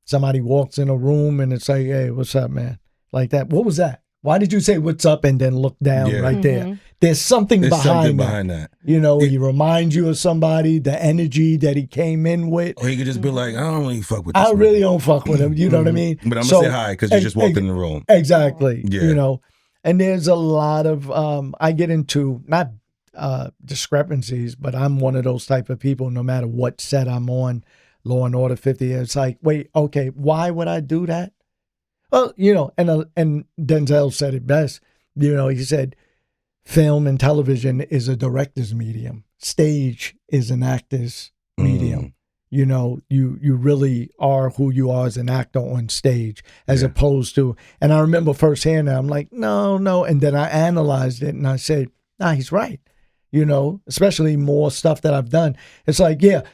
Somebody walks in a room and it's like, hey, what's up, man? Like that. What was that? Why did you say what's up and then look down right there? There's something behind that. You know, he reminds you of somebody, the energy that he came in with. Or he could just be like, I don't really fuck with this I really don't fuck with him. You know what I mean? But I'm going to say hi because you just walked in the room. Exactly. Yeah. You know, and there's a lot of, I get into, not discrepancies, but I'm one of those type of people, no matter what set I'm on, Law and Order 50, it's like, wait, okay, why would I do that? Well, you know, and Denzel said it best. You know, he said, film and television is a director's medium. Stage is an actor's medium. You know, you really are who you are as an actor on stage, as opposed to, and I remember firsthand, I'm like, no. And then I analyzed it and I said, nah, he's right. You know, especially more stuff that I've done. It's like, yeah,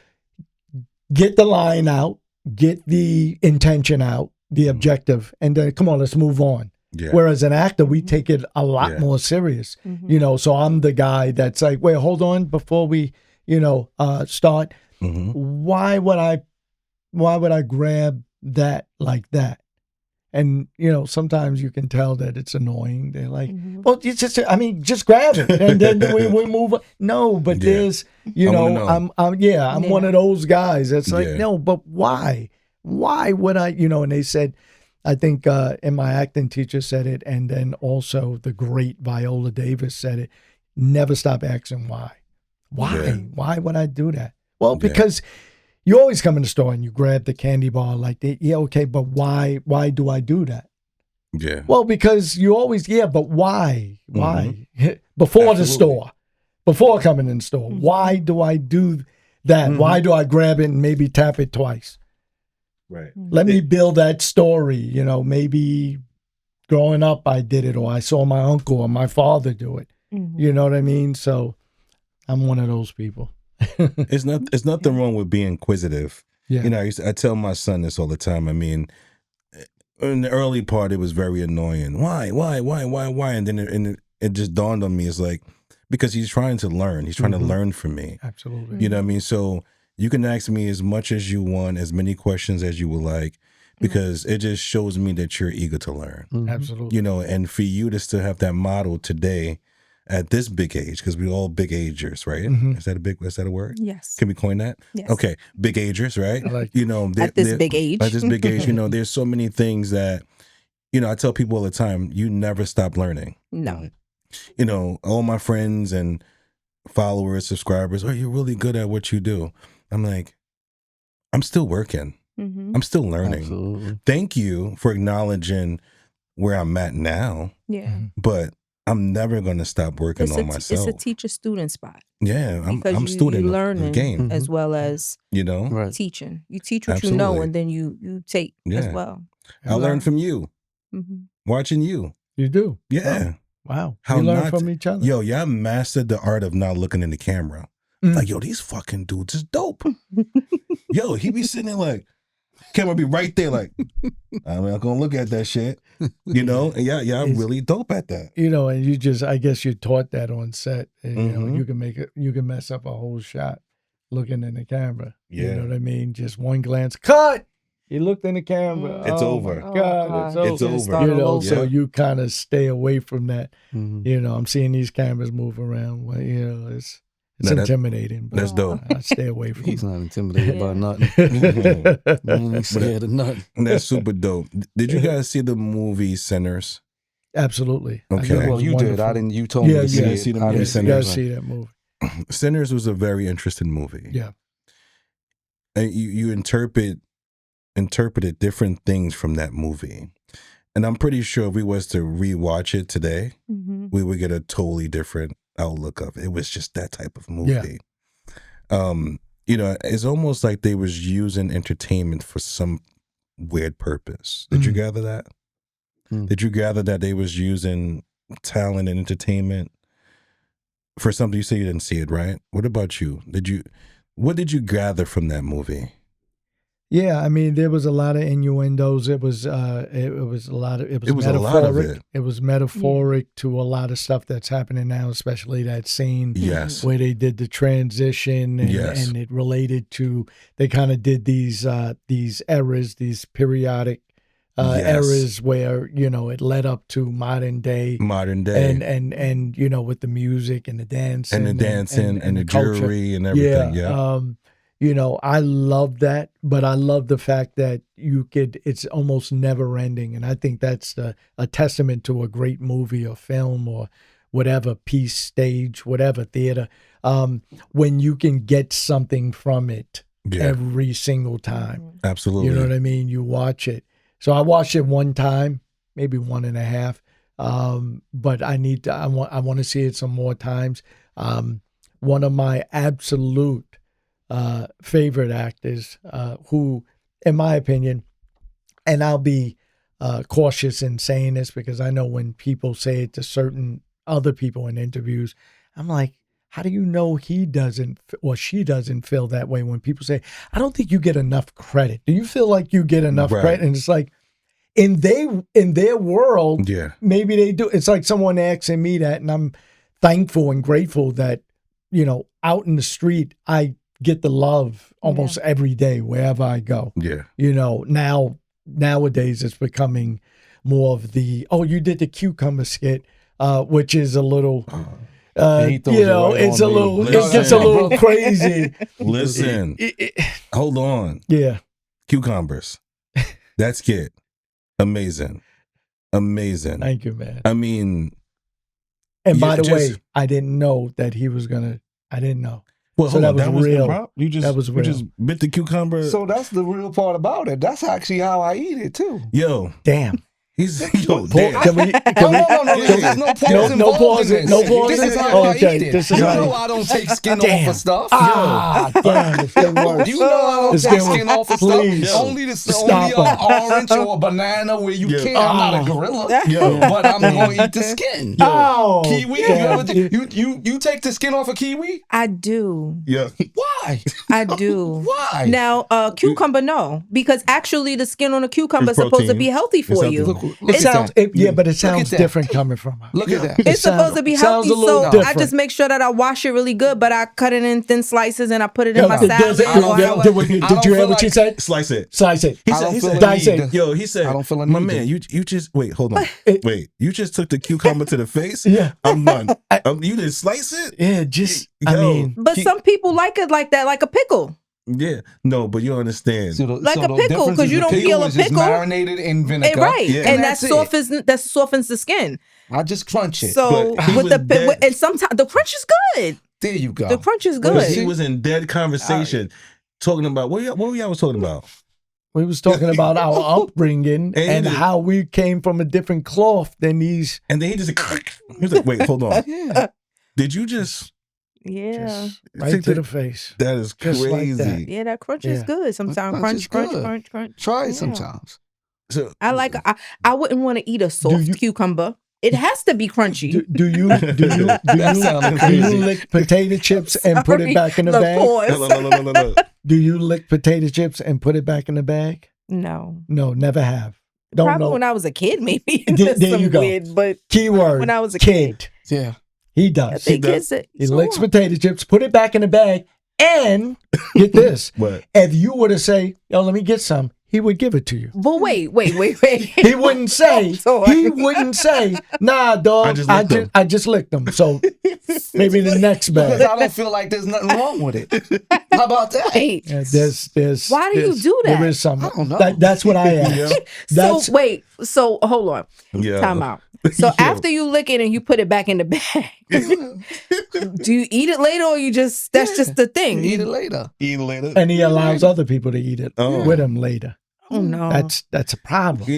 get the line out, get the intention out, the objective, and then come on, let's move on. Yeah. Whereas an actor, we take it a lot more serious, you know. So I'm the guy that's like, wait, hold on, before we, you know, start. Why would I grab that like that? And you know, sometimes you can tell that it's annoying. They're like, well, it's just, I mean, just grab it, and then we move on. No, but there's, you know, I'm one of those guys that's like, no, but why? Why would I? You know, and they said, I think, and my acting teacher said it, and then also the great Viola Davis said it, never stop asking why. Why? Yeah. Why would I do that? Well, because you always come in the store and you grab the candy bar like that. Yeah, okay, but why do I do that? Yeah. Well, because you always, but why? Why? Before the store, before coming in the store, why do I do that? Why do I grab it and maybe tap it twice? Right. Let me build that story. You know, maybe growing up I did it, or I saw my uncle or my father do it. You know what I mean? So I'm one of those people. It's nothing wrong with being inquisitive. Yeah. You know, I tell my son this all the time. I mean, in the early part, it was very annoying. Why? And then it just dawned on me. It's like, because he's trying to learn. He's trying to learn from me. Absolutely. You know what I mean? So you can ask me as much as you want, as many questions as you would like, because it just shows me that you're eager to learn. Absolutely. You know, and for you to still have that model today at this big age, because we're all big agers, right? Is that a word? Yes. Can we coin that? Yes. Okay, big agers, right? I like you know, at this big age. At this big age, you know, there's so many things that, you know, I tell people all the time, you never stop learning. No. You know, all my friends and followers, subscribers, oh, you're really good at what you do. I'm like, I'm still working. I'm still learning. Absolutely. Thank you for acknowledging where I'm at now. Yeah. But I'm never going to stop working on myself. It's a teacher-student spot. Yeah, I'm student learning the game. as well as, you know, teaching. You teach what you know, and then you take as well. I learned from you, watching you. You do? Yeah. Wow. We learn from each other. Yo, y'all mastered the art of not looking in the camera. Like, yo, these fucking dudes is dope. Yo, he be sitting there like, camera be right there like, I'm not gonna look at that shit. You know? And I'm really dope at that. You know, and I guess you taught that on set. And, you know, you can mess up a whole shot looking in the camera. Yeah. You know what I mean? Just one glance, cut! You looked in the camera. It's over. God, it's over. It's over. You know, so you kind of stay away from that. You know, I'm seeing these cameras move around. Well, you know, it's intimidating. But that's dope. I stay away from He's not intimidated by nothing. Man, he's scared of nothing. That's super dope. Did you guys see the movie Sinners? Absolutely. Okay. Well, you did. I didn't. You told me to see it. See the movie Sinners. You gotta see that movie. Sinners was a very interesting movie. Yeah. And you interpreted different things from that movie. And I'm pretty sure if we was to rewatch it today, we would get a totally different outlook of it. It was just that type of movie. Yeah. You know, it's almost like they was using entertainment for some weird purpose. Did you gather that? Did you gather that they was using talent and entertainment for something? You say you didn't see it, right? What about you? What did you gather from that movie? Yeah, I mean, there was a lot of innuendos. It was metaphoric. It was metaphoric to a lot of stuff that's happening now, especially that scene where they did the transition and it related to, they kind of did these eras, these periodic eras where, you know, it led up to modern day. And you know, with the music and the dancing. And the jewelry and everything. Yeah. You know, I love that, but I love the fact that it's almost never ending. And I think that's a testament to a great movie or film or whatever, piece, stage, whatever, theater, when you can get something from it every single time. Absolutely. You know what I mean? You watch it. So I watched it one time, maybe 1.5. But I want to see it some more times. One of my absolute favorite actors, who, in my opinion, and I'll be cautious in saying this because I know when people say it to certain other people in interviews, I'm like, how do you know he doesn't or she doesn't feel that way when people say, I don't think you get enough credit? Do you feel like you get enough credit? And it's like, in their world, maybe they do. It's like someone asking me that, and I'm thankful and grateful that, you know, out in the street, I get the love almost every day wherever I go. Yeah. You know, nowadays it's becoming more of the, you did the cucumber skit, which is a little, you know, it's a little, it gets a little crazy. Listen, hold on. Yeah. Cucumbers. That skit. Amazing. Thank you, man. I mean. And by the way, I didn't know that he was I didn't know. Well, so that was real. That was real. You just bit the cucumber. So that's the real part about it. That's actually how I eat it too. Yo, damn. He's no pause in this. No pause. This is how I eat it. You know I don't take skin off of stuff. Damn, it's getting worse. You know I don't take skin off of stuff. Only an orange or a banana where you can't. I'm not a gorilla, but I'm going to eat the skin. Kiwi, you take the skin off a kiwi? I do. Yeah. Why? I do. Why? Now, cucumber, no, because actually the skin on a cucumber is supposed to be healthy for you. It sounds, but it sounds different coming from her. Look at that. It's supposed to be healthy, so I just make sure that I wash it really good, but I cut it in thin slices and I put it in my salad. Did you hear what she said? Slice it. He said, dice it. Yo, he said, I don't feel a my need man, you just, wait, hold on. Wait, you just took the cucumber to the face? Yeah. I'm done. You didn't slice it? Yeah, I mean. But some people like it like that, like a pickle. Yeah, no, but you understand. Like a pickle, because you don't peel a pickle. Marinated in vinegar, right? Yeah. And that softens the skin. I just crunch it. So and sometimes the crunch is good. There you go. The crunch is good. But he was in dead conversation, talking about what y'all was talking about. We was talking about our upbringing and how we came from a different cloth than these. And then he was like, "Wait, hold on. Did you just?" Yeah. Right to the face. That is crazy. Like that. Yeah, that crunch is good. Sometimes crunch. Try it sometimes. So I wouldn't want to eat a soft cucumber. It has to be crunchy. Do you lick potato chips and put it back in the bag? Do you lick potato chips and put it back in the bag? No. No, never have. Probably when I was a kid, maybe. There you go. Weird, but keyword. When I was a kid. Yeah. He does. He licks potato chips, put it back in the bag, and get this. What? If you were to say, yo, let me get some, he would give it to you. But wait. He wouldn't say, nah, dog, I just licked them. So maybe the next bag. Because I don't feel like there's nothing wrong with it. How about that? Hey, there's why do you do that? There is something. I don't know. That's what I asked. So hold on. Yeah. Time out. So after you lick it and you put it back in the bag, do you eat it later or that's just the thing? Eat it later. And he allows other people to eat it with him later. Oh no, that's a problem.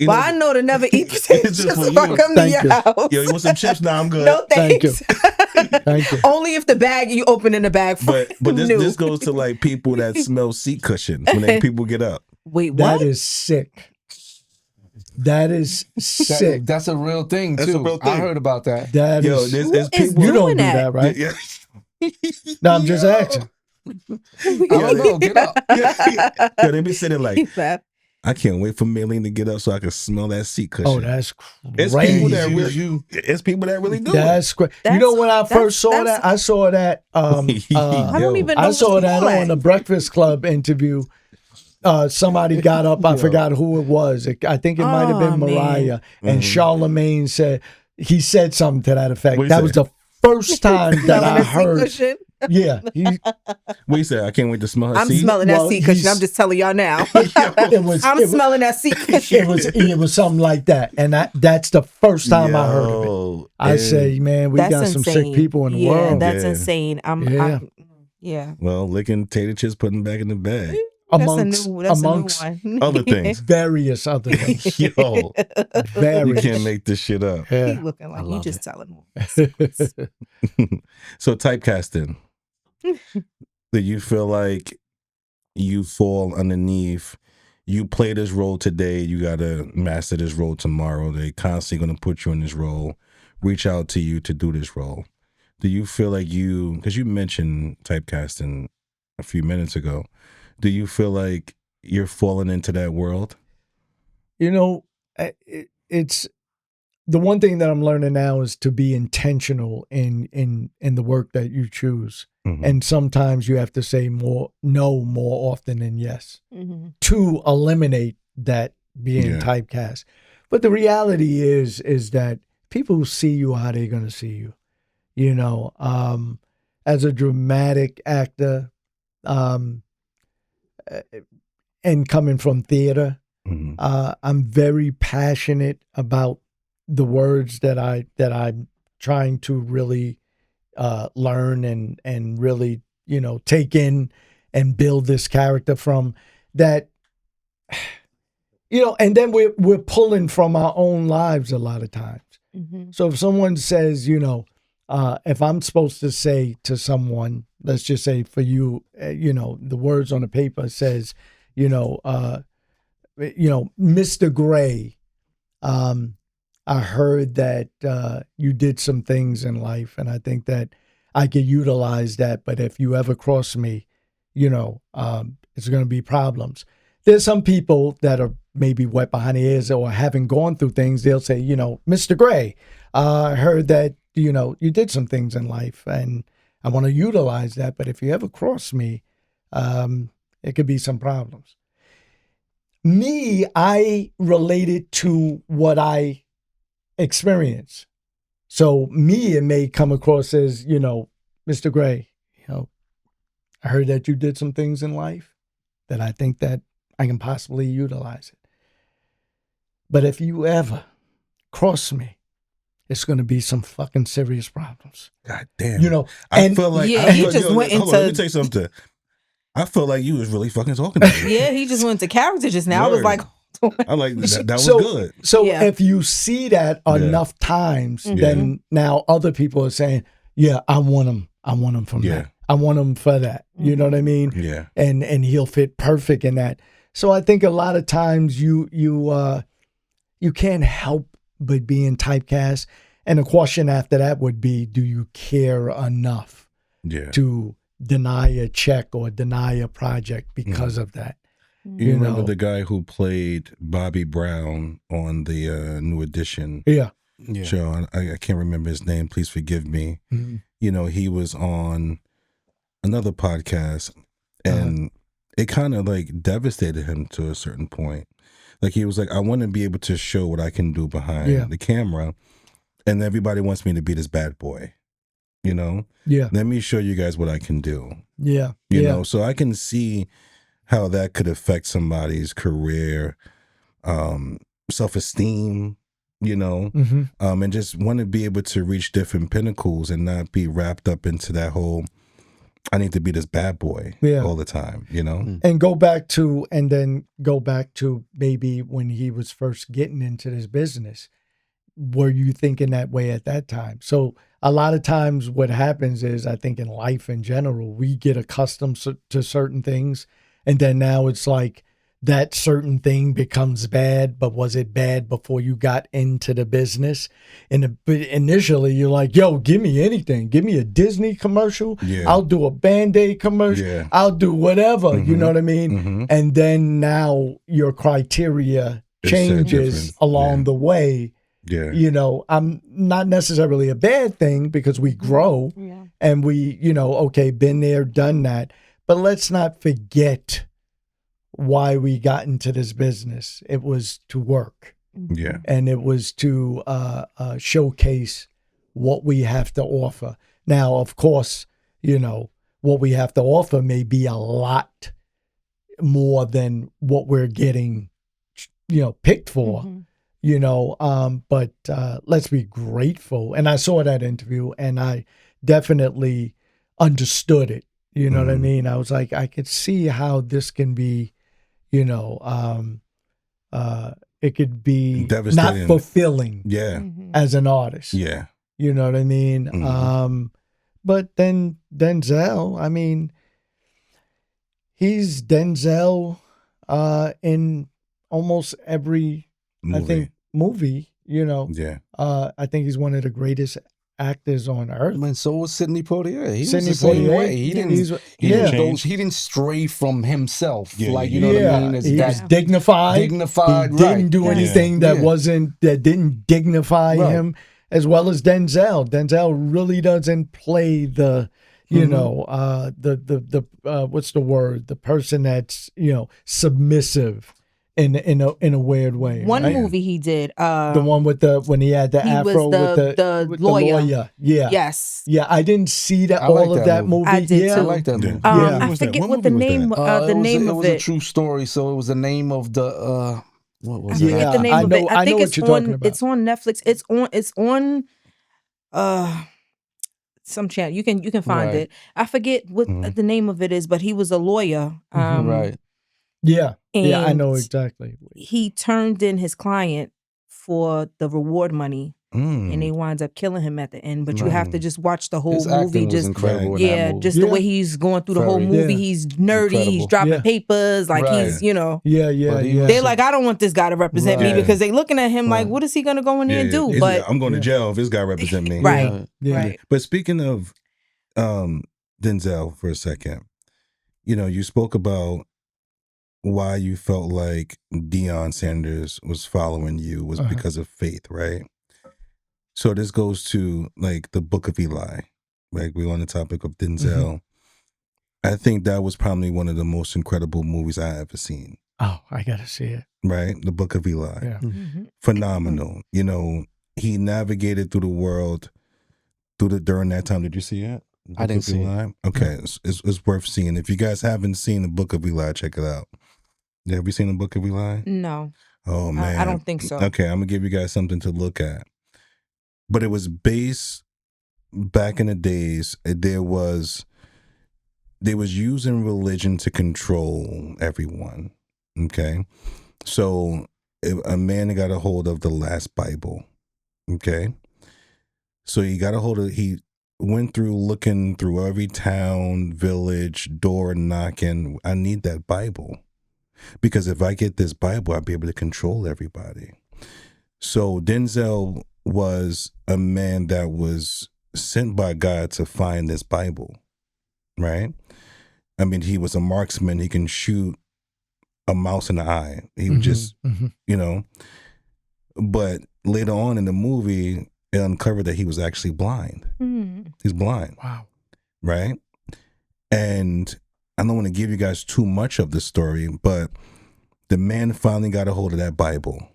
I know to never eat potatoes chips if I come to your house. Yo, you want some chips? Nah, I'm good. No thanks. Thank you. Only if the bag you open in the bag. But this goes to like people that smell seat cushions when people get up. Wait, what? That is sick. That is sick. That's a real thing too. A real thing. I heard about that. There's people you don't do that, right? Yeah. No, I'm just asking. I don't know. Get up. Yeah, they be sitting like, I can't wait for Mei Ling to get up so I can smell that seat cushion. Oh, that's crazy. It's people that really do that's it. Crazy. You know when I first saw that? I saw that. I don't even know. I saw that on the Breakfast Club interview. somebody got up. I forgot who it was. I think it might have been Mariah. And Charlemagne said, he said something to that effect. That was the first time that I heard. Yeah. What you say? I can't wait to smell her seat. I'm smelling that seat cushion. I'm just telling y'all now. I'm smelling that seat cushion. It was something like that. And that's the first time I heard of it. I say, man, we got some sick people in the world. That's insane. Yeah. Well, licking tater chips, putting them back in the bag. Amongst other things. Various other things. Yo, you can't make this shit up. Yeah. He looking like you just telling him. So typecasting. Do you feel like you fall underneath, you play this role today, you got to master this role tomorrow, they constantly going to put you in this role, reach out to you to do this role. Do you feel like because you mentioned typecasting a few minutes ago, do you feel like you're falling into that world? You know, it's the one thing that I'm learning now is to be intentional in the work that you choose. And sometimes you have to say no more often than yes to eliminate that being typecast. But the reality is that people who see you how they're going to see you. You know, as a dramatic actor, and coming from theater, I'm very passionate about the words that I'm trying to really learn and really, you know, take in and build this character from that, you know, and then we're pulling from our own lives a lot of times. So if someone says, you know, if I'm supposed to say to someone, let's just say for you, you know, the words on the paper says, Mr. Gray, I heard that you did some things in life, and I think that I could utilize that. But if you ever cross me, you know, it's going to be problems. There's some people that are maybe wet behind the ears or haven't gone through things. They'll say, you know, Mr. Gray, I heard that, you know, you did some things in life, and I want to utilize that. But if you ever cross me, it could be some problems. Me, I related to what I experience. So me, it may come across as, you know, Mr. Gray, you know, I heard that you did some things in life that I think that I can possibly utilize it. But if you ever cross me, it's going to be some fucking serious problems. God damn. You know, I feel like he just went into. Let me tell you something. I feel like you was really fucking talking to me. Yeah, he just went to character just now. Word. I was like, I like that was good. So if you see that enough times, then now other people are saying, yeah, I want him from that. I want him for that. You know what I mean? Yeah. And he'll fit perfect in that. So I think a lot of times you can't help but being typecast. And the question after that would be, do you care enough to deny a check or deny a project because of that? You remember the guy who played Bobby Brown on the New Edition show? I can't remember his name. Please forgive me. You know, he was on another podcast, and it kind of like devastated him to a certain point. Like he was like, I want to be able to show what I can do behind the camera, and everybody wants me to be this bad boy. You know? Yeah. Let me show you guys what I can do. Yeah. You know, so I can see how that could affect somebody's career, self-esteem, you know, and just want to be able to reach different pinnacles and not be wrapped up into that whole, I need to be this bad boy all the time, you know? And go back to maybe when he was first getting into this business. Were you thinking that way at that time? So a lot of times what happens is, I think in life in general, we get accustomed to certain things. And then now it's like that certain thing becomes bad, but was it bad before you got into the business? And initially you're like, yo, give me anything. Give me a Disney commercial. Yeah. I'll do a Band-Aid commercial. Yeah. I'll do whatever. You know what I mean? And then now your criteria changes along the way. Yeah. You know, I'm not necessarily a bad thing because we grow and we, you know, okay, been there, done that. But let's not forget why we got into this business. It was to work. Yeah. And it was to showcase what we have to offer. Now, of course, you know, what we have to offer may be a lot more than what we're getting, you know, picked for, you know, but let's be grateful. And I saw that interview and I definitely understood it. You know what I mean? I was like, I could see how this can be, you know, it could be not fulfilling as an artist. Yeah. You know what I mean? But then Denzel, I mean, he's Denzel in almost every movie, you know. Yeah. I think he's one of the greatest actors on earth. I mean, so was Sidney Poitier. He Sidney was the same Poitier. way. He didn't stray from himself. Yeah, like, you know what I mean? He was dignified. Dignified, he didn't do anything that didn't dignify him, as well as Denzel. Denzel really doesn't play the, you know, the what's the word? The person that's, you know, submissive in a weird way. One movie he did, the one with when he had the afro with the lawyer. Yeah. Yes. Yeah, I didn't see all of that movie. I did too. I like that movie. I forget what the name of it. It was a true story, so it was the name of the what was it? The name of it. I think it's on. It's on Netflix. It's on some channel. You can find it. I forget what the name of it is, but he was a lawyer. Right. Yeah. Yeah, I know exactly. He turned in his client for the reward money. And they winds up killing him at the end. But you have to just watch the whole movie. Just incredible. The way he's going through the whole movie. He's nerdy. Incredible. He's dropping papers. Like he's, you know. Yeah. They're like, I don't want this guy to represent me because they looking at him like, what is he gonna go in there and do? But I'm going to jail if this guy represent me. Right. But speaking of Denzel for a second, you know, you spoke about why you felt like Deion Sanders was following you was because of faith, right? So this goes to like the Book of Eli. Like we're on the topic of Denzel. I think that was probably one of the most incredible movies I ever seen. Oh, I gotta see it. Right? The Book of Eli. Yeah. Phenomenal. You know, he navigated through the world during that time. Did you see it? I didn't see it. Okay. It's worth seeing. If you guys haven't seen the Book of Eli, check it out. Have you seen the Book of Eli? No. Oh man. I don't think so. Okay, I'm gonna give you guys something to look at. But it was based back in the days. They was using religion to control everyone. Okay, so a man got a hold of the last Bible. Okay, so he got a hold of. He went through looking through every town, village, door knocking. I need that Bible because if I get this Bible, I'll be able to control everybody. So Denzel was a man that was sent by God to find this Bible, right? I mean, he was a marksman. He can shoot a mouse in the eye. He would just, you know. But later on in the movie, it uncovered that he was actually blind. He's blind. Wow. Right? And I don't want to give you guys too much of the story, but the man finally got a hold of that Bible.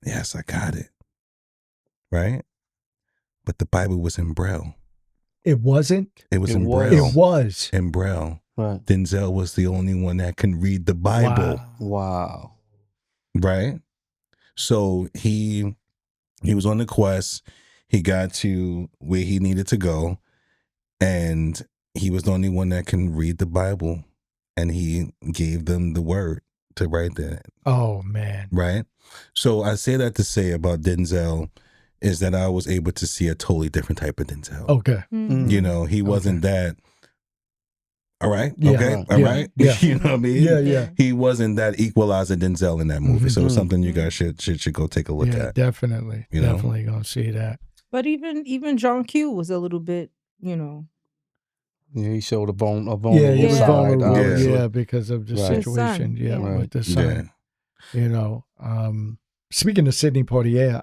Yes, I got it. Right? But the Bible was in Braille. It wasn't? It was in Braille. It was. In Braille. Right. Denzel was the only one that can read the Bible. Wow. Right? So he was on the quest. He got to where he needed to go. And he was the only one that can read the Bible. And he gave them the word to write that. Oh, man. Right? So I say that to say about Denzel is that I was able to see a totally different type of Denzel. Okay. You know, he wasn't that, all right, Yeah. okay, all right. Yeah. You know what I mean? Yeah. He wasn't that equalizer Denzel in that movie. So it's something you guys should go take a look at. Definitely. You know? Definitely gonna see that. But even John Q was a little bit, you know. Yeah, he showed a vulnerable he was side. vulnerable, because of the Right. situation. His son, With the son. You know, speaking of Sidney Poitier,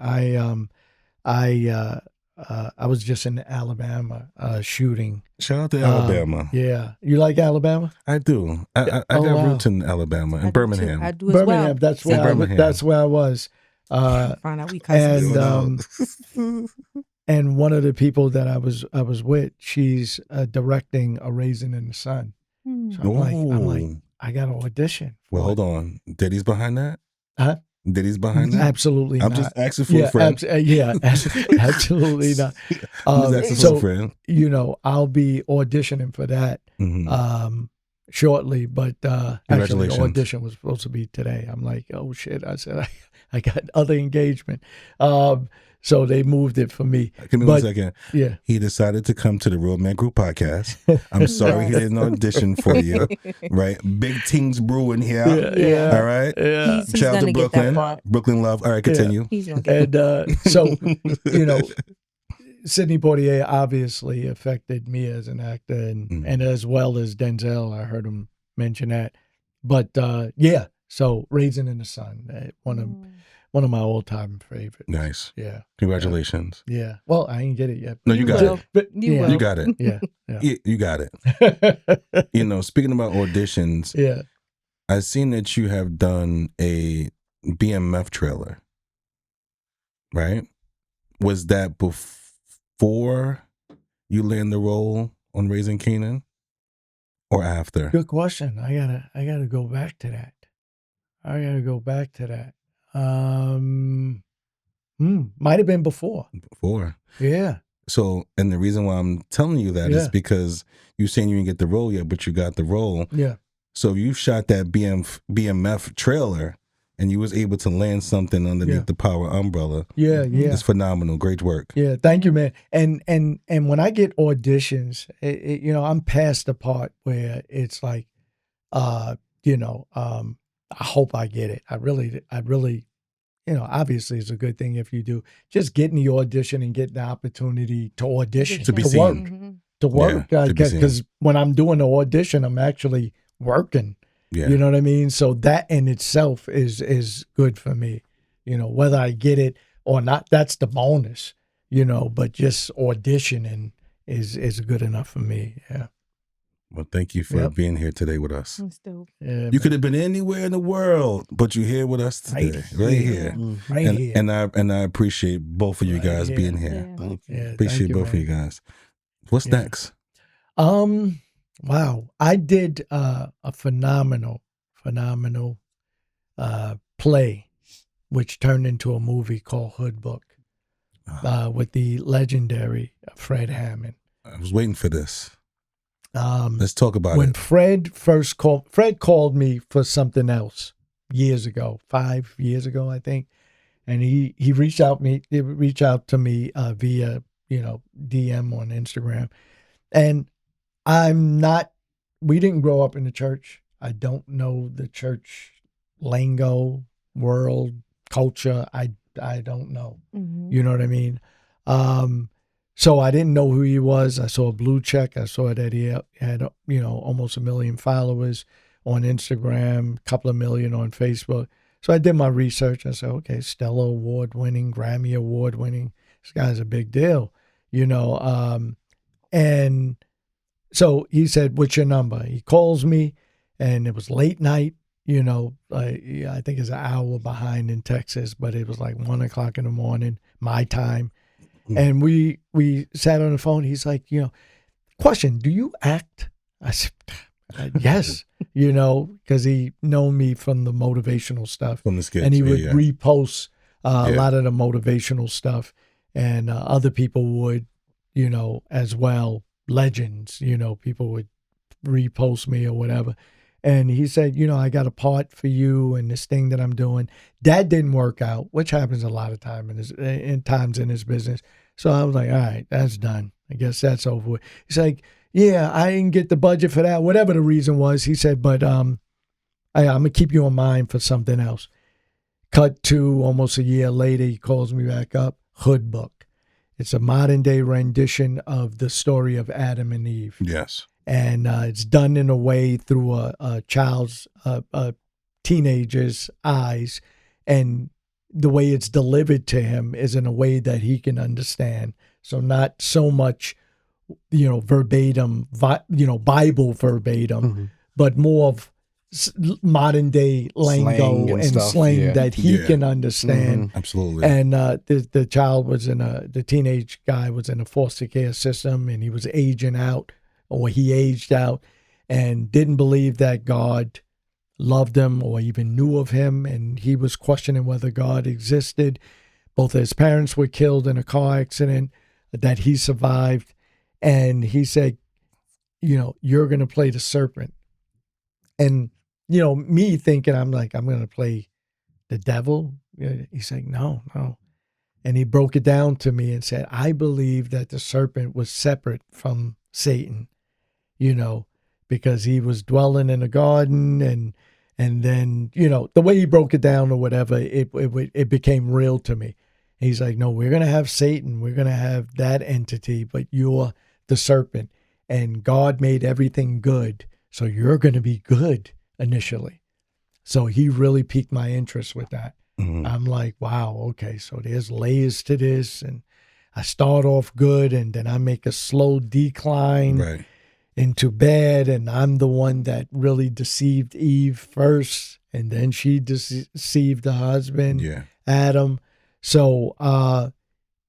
I I was just in Alabama shooting. Shout out to Alabama. Yeah, you like Alabama? I do. I got roots in Alabama, in Birmingham. I do as Birmingham. well. That's where I was. Find out we cousins. And one of the people that I was with, she's directing A Raisin in the Sun. So I'm like, I got to audition. Well, hold on. Diddy's behind that? Huh? Diddy's behind that? Absolutely I'm not. just asking for a friend. Absolutely not. I'm just asking for a friend. You know, I'll be auditioning for that shortly, but actually the audition was supposed to be today. I'm like, oh shit. I said, I got other engagement. So they moved it for me. Give me 1 second. Yeah. He decided to come to the Real Man Group podcast. I'm sorry he didn't audition for you. Right? Big things brewing here. Yeah. All right? Yeah. He's Shout out to Brooklyn. Brooklyn love. All right, continue. He's gonna get and so, you know, Sidney Poitier obviously affected me as an actor and as well as Denzel. I heard him mention that. But yeah, so Raisin in the Sun, one of my all-time favorites. Nice. Yeah. Congratulations. Yeah. Well, I ain't get it yet. No, you got it. But You got it. Yeah. You got it. You know, speaking about auditions, Yeah. I've seen that you have done a BMF trailer, right? Was that before you land the role on Raising Kanan or after? Good question. I gotta go back to that. Might have been before. Before. Yeah. So, and the reason why I'm telling you that is because you're saying you didn't get the role yet, but you got the role. Yeah. So you shot that BMF trailer and you was able to land something underneath the Power umbrella. Yeah. It's phenomenal. Great work. Yeah. Thank you, man. And when I get auditions, you know, I'm past the part where it's like, I hope I get it. I really, you know, obviously it's a good thing if you do. Just getting the audition and getting the opportunity to audition, to be to seen. work. Because when I'm doing the audition, I'm actually working. Yeah. You know what I mean? So that in itself is good for me. You know, whether I get it or not, that's the bonus, you know, but just auditioning is good enough for me. Yeah. Well, thank you for being here today with us. Yeah, you could have been anywhere in the world, but you're here with us today, right here. Right here. And I appreciate both of you guys being here. Thank you. Appreciate both of you guys. What's next? Wow. I did a phenomenal play, which turned into a movie called Hood Book with the legendary Fred Hammond. I was waiting for this. Let's talk about when it. Fred called me for something else years ago, 5 years ago, I think. And he reached out to me via, you know, DM on Instagram. And we didn't grow up in the church. I don't know the church lingo, world, culture. I don't know. Mm-hmm. You know what I mean? So I didn't know who he was. I saw a blue check. I saw that he had, you know, almost 1 million followers on Instagram, a couple of million on Facebook. So I did my research. I said, okay, Stella award-winning, Grammy award-winning. This guy's a big deal, you know. And so he said, what's your number? He calls me, and it was late night, you know. I think it's an hour behind in Texas, but it was like 1 o'clock in the morning, my time. And we sat on the phone. He's like, you know, question, do you act? I said, yes, you know, because he known me from the motivational stuff. From the skits. And he would repost a lot of the motivational stuff. And other people would, you know, as well, legends, you know, people would repost me or whatever. And he said, you know, I got a part for you and this thing that I'm doing. That didn't work out, which happens a lot of time in his business. So I was like, all right, that's done. I guess that's over with. He's like, yeah, I didn't get the budget for that, whatever the reason was. He said, but I'm going to keep you in mind for something else. Cut to almost a year later, he calls me back up, Hood Book. It's a modern day rendition of the story of Adam and Eve. Yes. And it's done in a way through a child's, a teenager's eyes. And the way it's delivered to him is in a way that he can understand. So not so much, verbatim, Bible verbatim, but more of modern day lingo and slang that he can understand. Absolutely. And the child was the teenage guy was in a foster care system, and he was aging out, or he aged out, and didn't believe that God loved him or even knew of him, and he was questioning whether God existed. Both his parents were killed in a car accident that he survived, and he said, you're going to play the serpent. And me thinking, I'm like, I'm going to play the devil. He's like, no. And he broke it down to me and said, I believe that the serpent was separate from Satan, because he was dwelling in a garden, and then, the way he broke it down or whatever, it became real to me. He's like, no, we're going to have Satan. We're going to have that entity, but you're the serpent, and God made everything good. So you're going to be good initially. So he really piqued my interest with that. I'm like, wow, okay, so there's layers to this, and I start off good, and then I make a slow decline into bad, and I'm the one that really deceived Eve first, and then she deceived the husband, Adam. So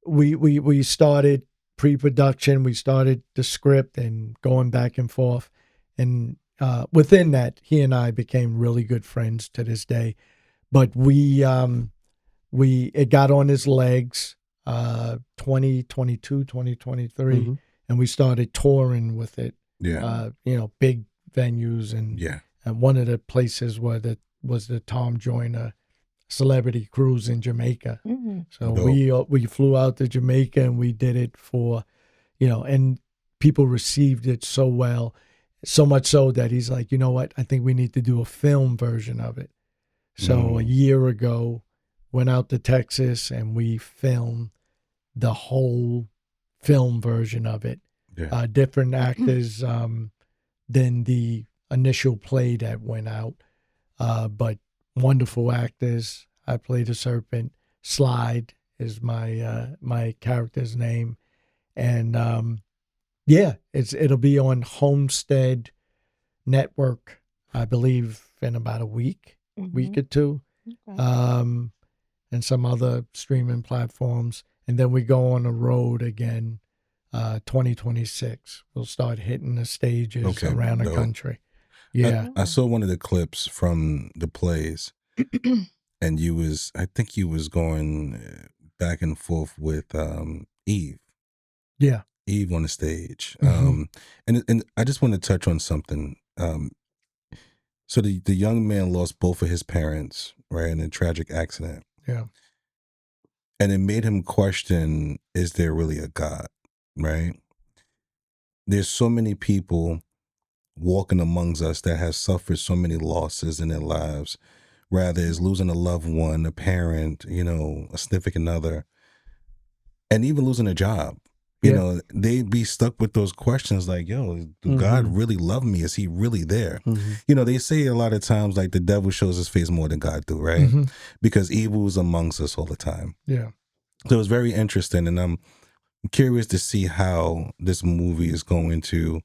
we started pre-production, we started the script and going back and forth, and within that, he and I became really good friends to this day. But it got on his legs 2022, 2023, and we started touring with it. Big venues, and one of the places was the Tom Joyner celebrity cruise in Jamaica. So we flew out to Jamaica, and we did it for, and people received it so well, so much so that he's like, you know what, I think we need to do a film version of it. So a year ago, went out to Texas, and we filmed the whole film version of it. Different actors than the initial play that went out, but wonderful actors. I played the serpent. Slide is my character's name, and it'll be on Homestead Network, I believe, in about a week or two, and some other streaming platforms, and then we go on the road again. 2026, we'll start hitting the stages around the country. I saw one of the clips from the plays, and I think you was going back and forth with Eve. Eve on the stage. And I just want to touch on something. So the young man lost both of his parents, right, in a tragic accident. And it made him question, is there really a God, right? There's so many people walking amongst us that have suffered so many losses in their lives, rather it's losing a loved one, a parent, a significant other, and even losing a job. They'd be stuck with those questions like, yo, do God really love me? Is he really there? They say a lot of times like the devil shows his face more than God do, right? Because evil is amongst us all the time. So it's very interesting, and I'm curious to see how this movie is going to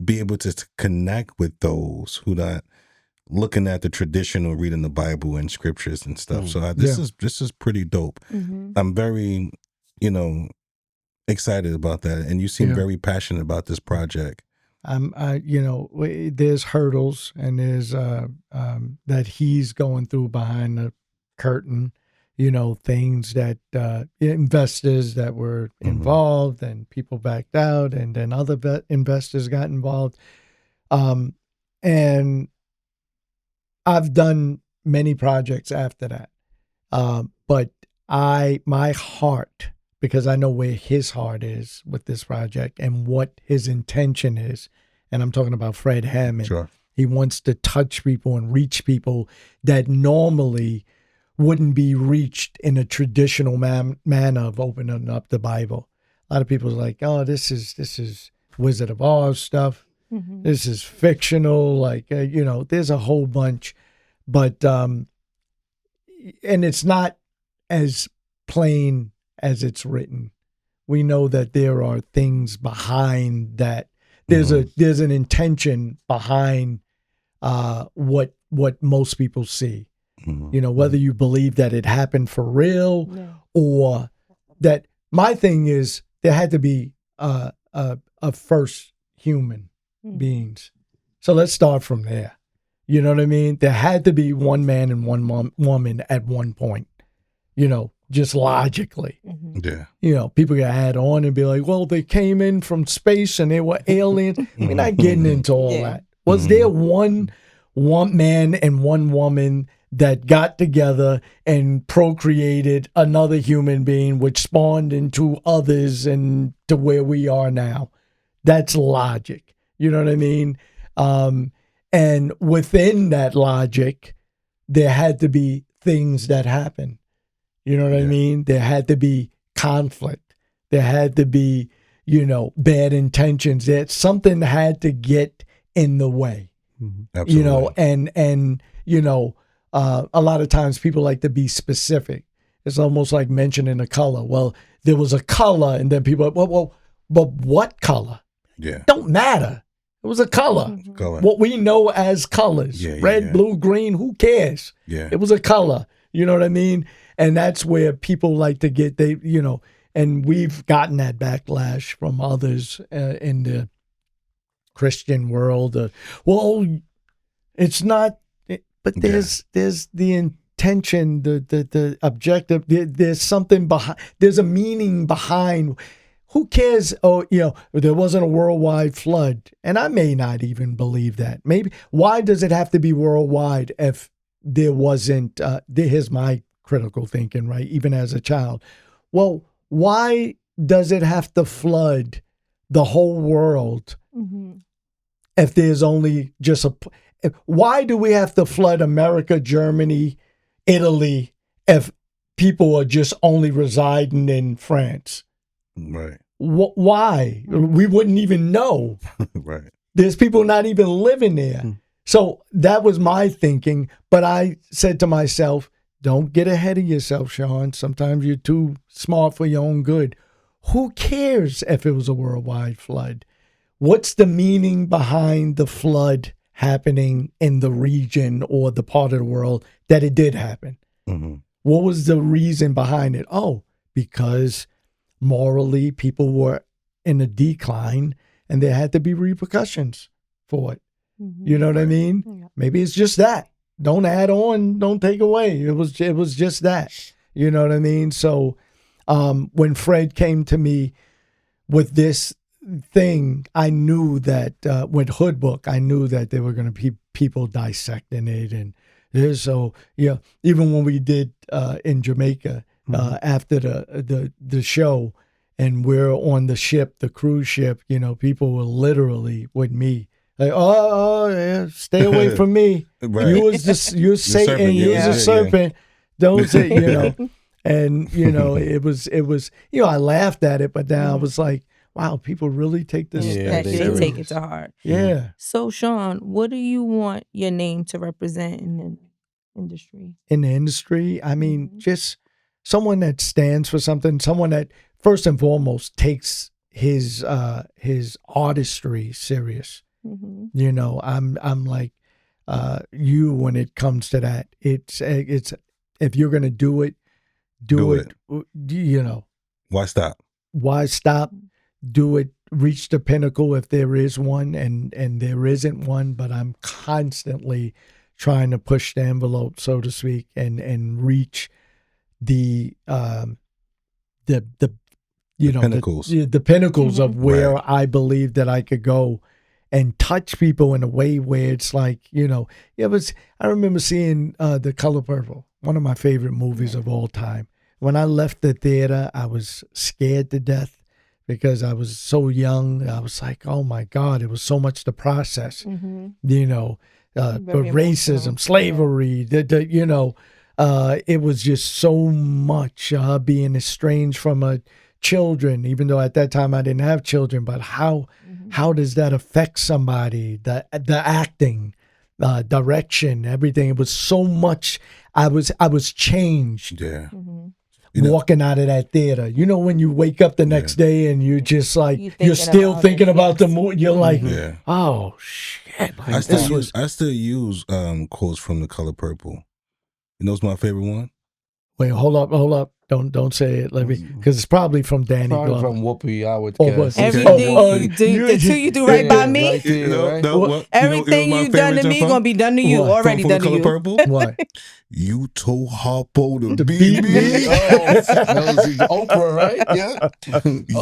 be able to connect with those who not looking at the traditional reading the Bible and scriptures and stuff. So this is pretty dope. I'm very, excited about that, and you seem very passionate about this project. There's hurdles, and there's that he's going through behind the curtain. Things that investors that were involved, and people backed out, and then other investors got involved. And I've done many projects after that. But my heart, because I know where his heart is with this project and what his intention is, and I'm talking about Fred Hammond. He wants to touch people and reach people that normally wouldn't be reached in a traditional manner of opening up the Bible. A lot of people are like, oh, this is Wizard of Oz stuff. This is fictional. Like, there's a whole bunch, but, and it's not as plain as it's written we know that there are things behind that. There's an intention behind what most people see. You know, whether you believe that it happened for real or that. My thing is there had to be a first human beings. So let's start from there. You know what I mean? There had to be one man and one woman at one point. You know, just logically. Yeah. You know, people can add on and be like, well, they came in from space and they were aliens. We're not getting into all that. Was there one man and one woman that got together and procreated another human being, which spawned into others and to where we are now? That's logic. You know what I mean? And within that logic, there had to be things that happened. You know what I mean? There had to be conflict. There had to be, you know, bad intentions. That something had to get in the way. Absolutely. You know, and you know, a lot of times people like to be specific. It's almost like mentioning a color. Well, there was a color, and then people, well, but what color? Yeah. Don't matter. It was a color. Color. What we know as colors. Red, blue, green, who cares? Yeah. It was a color. You know what I mean? And that's where people like to get, you know, and we've gotten that backlash from others in the Christian world. Well, it's not, but there's the intention, the objective. There's something behind. There's a meaning behind. Who cares? Oh, you know, there wasn't a worldwide flood, and I may not even believe that. Maybe why does it have to be worldwide if there wasn't? Here's my critical thinking, right? Even as a child, well, why does it have to flood the whole world if there's only just a? Why do we have to flood America, Germany, Italy if people are just only residing in France? Right. Why? We wouldn't even know. Right. There's people not even living there. So that was my thinking. But I said to myself, don't get ahead of yourself, Sean. Sometimes you're too smart for your own good. Who cares if it was a worldwide flood? What's the meaning behind the flood happening in the region or the part of the world that it did happen? What was the reason behind it? Oh, because morally people were in a decline and there had to be repercussions for it. You know what I mean? Maybe it's just that. Don't add on, don't take away. It was just that. You know what I mean? So when Fred came to me with this thing, I knew that with Hood Book, I knew that there were going to be people dissecting it. And so, yeah, even when we did in Jamaica, after the show, and we're on the ship, the cruise ship, you know, people were literally with me like, oh yeah, stay away from me. Right. You was Satan, you was a serpent. Don't say, you know. And you know, it was, you know, I laughed at it, but now I was like, wow, people really take this. They take it to heart. Yeah. So, Sean, what do you want your name to represent in the industry? In the industry, I mean, just someone that stands for something, someone that first and foremost takes his artistry serious. You know, I'm like you when it comes to that. It's if you're gonna do it, do it. You know, why stop? Why stop? Do it. Reach the pinnacle if there is one, and there isn't one. But I'm constantly trying to push the envelope, so to speak, and reach the you know, pinnacles. The pinnacles of where I believe that I could go and touch people in a way where it's like, you know, I remember seeing The Color Purple, one of my favorite movies of all time. When I left the theater, I was scared to death because I was so young. I was like, oh my God, it was so much to process, you know, but racism, slavery, you know, it was just so much being estranged from children, even though at that time I didn't have children, but how does that affect somebody? The acting, direction, everything. It was so much. I was changed. Yeah. walking out of that theater. You know, when you wake up the next day and you're just like, you're still thinking about the movie. You're like, oh, shit. Like, I still use quotes from The Color Purple. You know what's my favorite one? Wait, hold up. Don't say it, let me, because it's probably from Danny Glover. From Whoopi, I would guess. Everything you do right by me, right there, right? everything you done to me gonna be done to you. Already from done to Color you. Purple? What? You told Harpo to beat me. That was Oprah, right? Yeah.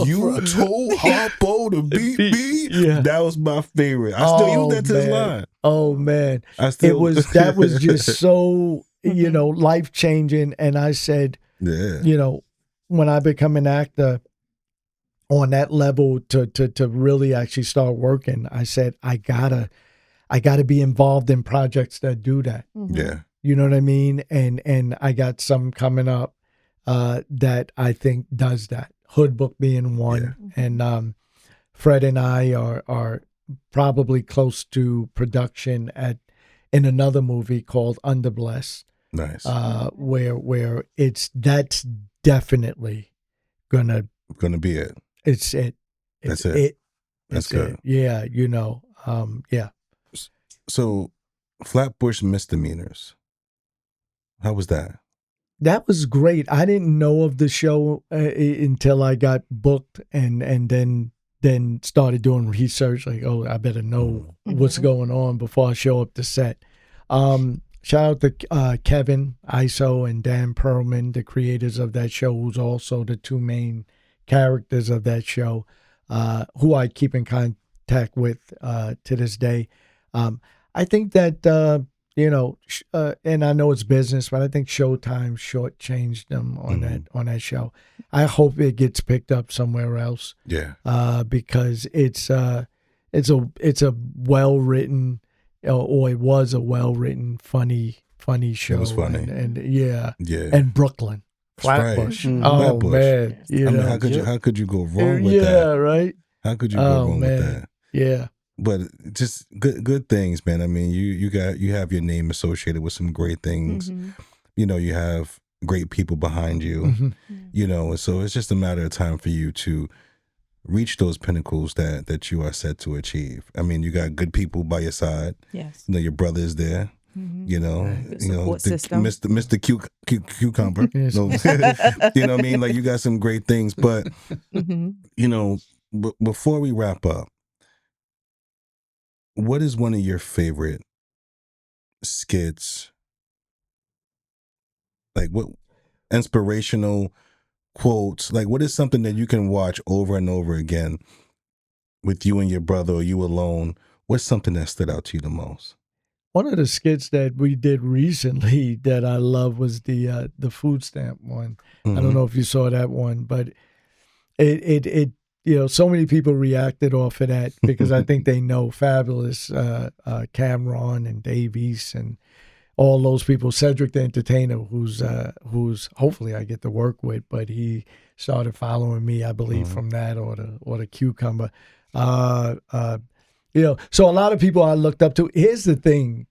You told Harpo to beat me. Yeah. That was my favorite. I still use that to this line. Oh man, that was just so life changing. And I said, when I become an actor on that level to really actually start working, I said I gotta be involved in projects that do that. Yeah. You know what I mean? And I got some coming up that I think does that. Hood Book being one. Yeah. And Fred and I are probably close to production in another movie called Underblessed. Nice. Where that's definitely gonna be it. It's it. That's it. That's good. Yeah, yeah. So, Flatbush Misdemeanors. How was that? That was great. I didn't know of the show until I got booked, and then started doing research. Like, oh, I better know what's going on before I show up to set. Shout out to Kevin Iso and Dan Perlman, the creators of that show, who's also the two main characters of that show, who I keep in contact with to this day. I think that. And I know it's business, but I think Showtime shortchanged them on that show. I hope it gets picked up somewhere else. Yeah. Because it's a well written, or it was a well written, funny show. It was funny, and and Brooklyn, Flatbush. Right. Oh Flatbush. man, I mean, how could you go wrong with that? Yeah, right. How could you go wrong with that? Yeah. But just good things, man. I mean, you have your name associated with some great things. You have great people behind you. And so it's just a matter of time for you to reach those pinnacles that you are set to achieve. I mean, you got good people by your side. Yes. Your brother's there. System. Mr. Cucumber. Yes. You know what I mean? Like, you got some great things, but before we wrap up, what is one of your favorite skits? Like, what inspirational quotes? Like, what is something that you can watch over and over again with you and your brother, or you alone? What's something that stood out to you the most? One of the skits that we did recently that I love was the food stamp one. I don't know if you saw that one, but it so many people reacted off of that because I think they know Fabulous, Cameron and Dave East and all those people. Cedric the Entertainer, who's hopefully I get to work with, but he started following me, I believe, from that or the Cucumber. So a lot of people I looked up to. Here's the thing,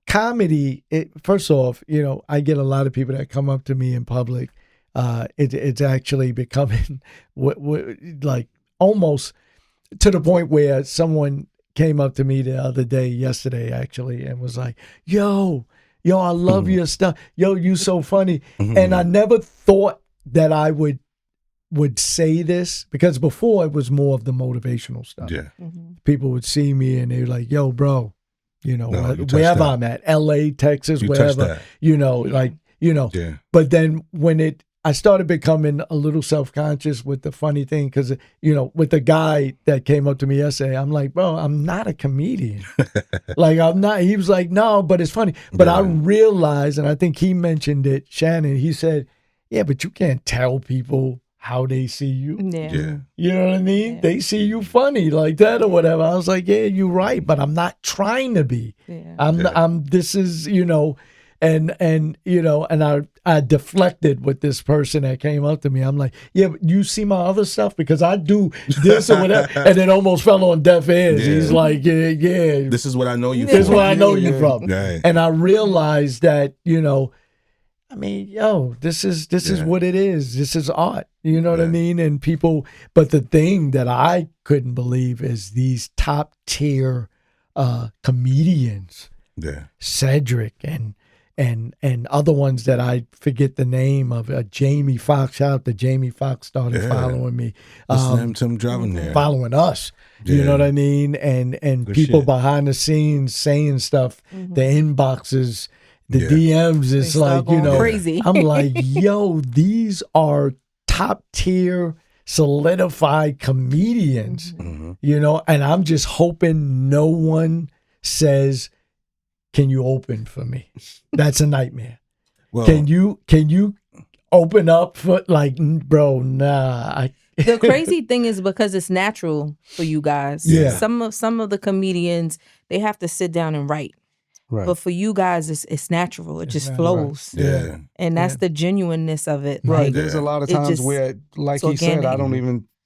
comedy. First off, I get a lot of people that come up to me in public. It's actually becoming like almost to the point where someone came up to me yesterday actually, and was like, yo, I love your stuff. Yo, you so funny. And I never thought that I would say this, because before it was more of the motivational stuff. Yeah. People would see me and they were like, yo, bro, wherever I'm at, LA, Texas, wherever, Yeah. But then when I started becoming a little self-conscious with the funny thing, because, with the guy that came up to me yesterday, I'm like, bro, I'm not a comedian. Like, I'm not. He was like, no, but it's funny. But I realized, and I think he mentioned it, Shannon, he said, yeah, but you can't tell people how they see you. Yeah. You know what I mean? Yeah. They see you funny like that or whatever. I was like, yeah, you're right, but I'm not trying to be. Yeah. This is, and I deflected with this person that came up to me. I'm like, yeah, but you see my other stuff, because I do this or whatever, and it almost fell on deaf ears. Yeah. He's like, yeah. This is what I know you This is from. where I know you from. Right. And I realized that, I mean, yo, this is what it is. This is art. You know what I mean? And people, but the thing that I couldn't believe is these top tier comedians, Cedric and other ones that I forget the name of. Jamie Foxx, shout out to Jamie Foxx, started following me. Some driving there, following us. You know what I mean? And good people shit. behind the scenes saying stuff. The inboxes. The DMs is like, you know, crazy. I'm like, yo, these are top tier solidified comedians, you know, and I'm just hoping no one says, can you open for me? That's a nightmare. Well, can you open up for, like, bro, nah. The crazy thing is because it's natural for you guys. Yeah. Some of the comedians, they have to sit down and write. Right. But for you guys, it's natural. It just flows. Right. Yeah. And that's the genuineness of it. Right. Like, there's a lot of times where, like he said,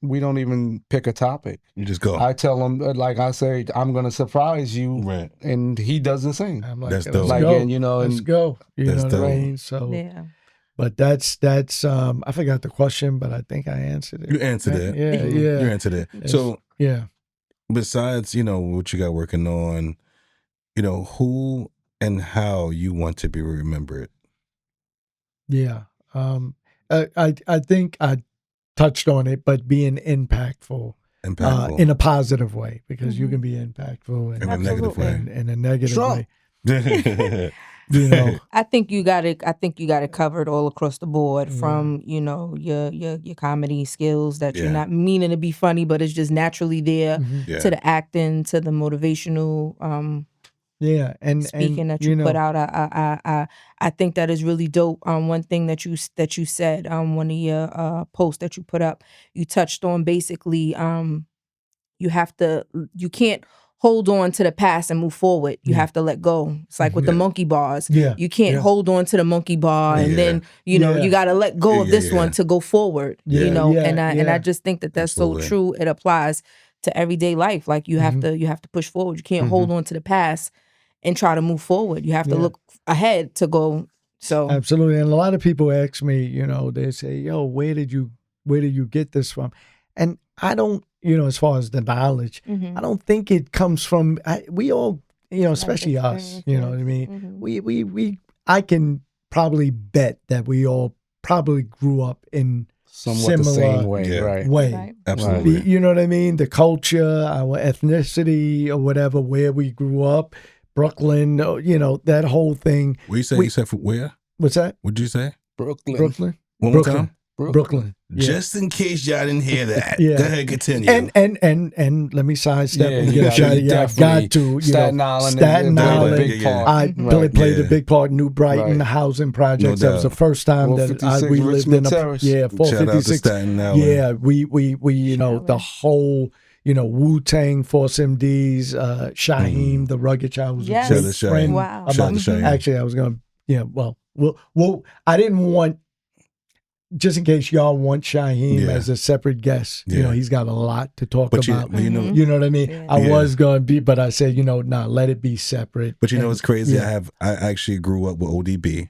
we don't even pick a topic. You just go. I tell him, like I say, I'm going to surprise you. And he does the same. I'm like, that's dope. Like, and, you know, let's go. You know what I mean? So, but that's I forgot the question, but I think I answered it. You answered it. Yeah. You answered it. So, besides, you know, what you got working on, you know, who and how you want to be remembered? Yeah. I think I touched on it, but being impactful. In a positive way, because you can be impactful in a negative way. In a negative way. You know, I think you got it covered all across the board, from, you know, your comedy skills that you're not meaning to be funny, but it's just naturally there, to the acting, to the motivational and speaking that you put out. I think that is really dope. One thing that you said on one of your posts that you put up, you touched on basically you can't hold on to the past and move forward. You have to let go. It's like with the monkey bars. You can't hold on to the monkey bar and then, you know, you got to let go of this one to go forward. You know, and I just think that that's so true. It applies to everyday life. Like you have to push forward. You can't hold on to the past and try to move forward. You have to look ahead to go. So absolutely. And a lot of people ask me, you know, they say, yo, where did you get this from? And I don't, you know, as far as the knowledge, I don't think it comes from, we all, you know, especially us, you know what I mean? I can probably bet that we all probably grew up in somewhat the same way. Right. Absolutely. You know what I mean? The culture, our ethnicity or whatever, where we grew up, Brooklyn, you know, that whole thing. What you say? You said from where? What's that? What did you say? Brooklyn. One more time? Brooklyn. Yeah. Just in case y'all didn't hear that. Go ahead, continue. And let me sidestep and get a shout out. Got to, Staten Island. I played a big part in New Brighton housing projects. That was the first time that we lived in 456. Shout out to Staten Island. Yeah, we you know, the whole, you know, Wu-Tang, Force MDs, Shaheem, the Rugged Child, was a good friend. Wow. Actually, I was going to, well, I didn't want, just in case y'all want Shaheem as a separate guest, you know, he's got a lot to talk about. You know what I mean? I was going to be, but I said, you know, let it be separate. But you know, it's crazy. I actually grew up with ODB.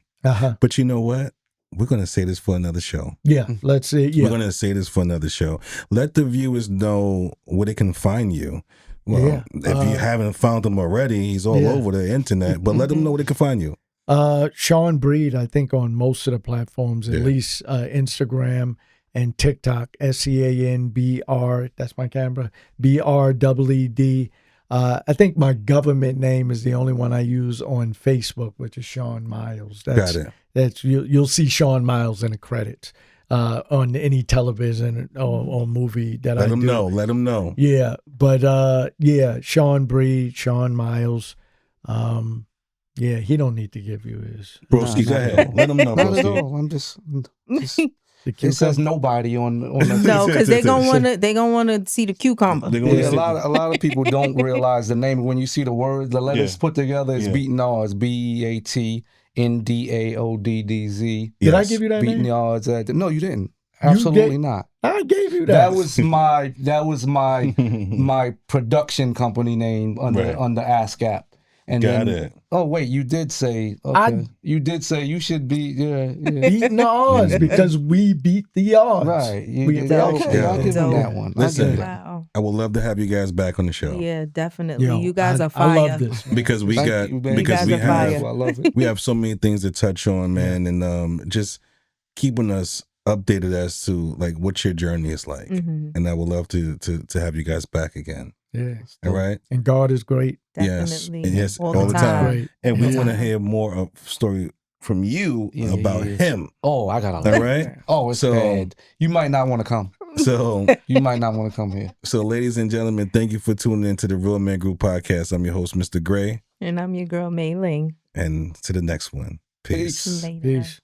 But you know what? We're going to say this for another show. Yeah, let's see. Yeah. We're going to say this for another show. Let the viewers know where they can find you. Well, if you haven't found him already, he's all over the internet, but let them know where they can find you. Sean Breed, I think on most of the platforms, at least Instagram and TikTok, SEANBR, that's my camera, BREED. I think my government name is the only one I use on Facebook, which is Shannon Myles. Got it. That's you'll see Shannon Myles in the credits on any television or movie that I do. Let them know. Yeah, but Sean Breed, Shannon Myles. Yeah, he don't need to give you his. Broski, go ahead. Let him know, Not Broski. at all. I'm just it says nobody on the no, because they gonna wanna see the cucumber. A lot of people don't realize the name. When you see the words, the letters put together, it's beating odds. BEATNDAODDZ. Did I give you that beating name? Odds. No, you didn't. Absolutely not. I gave you that. That was my my production company name under ASCAP. And Got then, it. oh wait, you did say you did say you should be beating the odds because we beat the odds. Right. We Okay, I'll give him that one. Listen, wow. I would love to have you guys back on the show. Yeah, definitely. Yo, You guys are fire. I love this, man. Because we Thank you, baby. because You we guys are fire. have I love it. we have so many things to touch on, man, and just keeping us updated as to like what your journey is like. And I would love to have you guys back again. Yeah. All right. And God is great. Definitely. Yes. All the time. Great. And we Yeah. want to hear more of story from you about him. Oh, I got a lot. All right. Oh, it's bad. You might not want to come. So You might not want to come here. So, ladies and gentlemen, thank you for tuning into the Real Man Group podcast. I'm your host, Mr. Gray. And I'm your girl, Mei Ling. And to the next one. Peace. Later. Peace.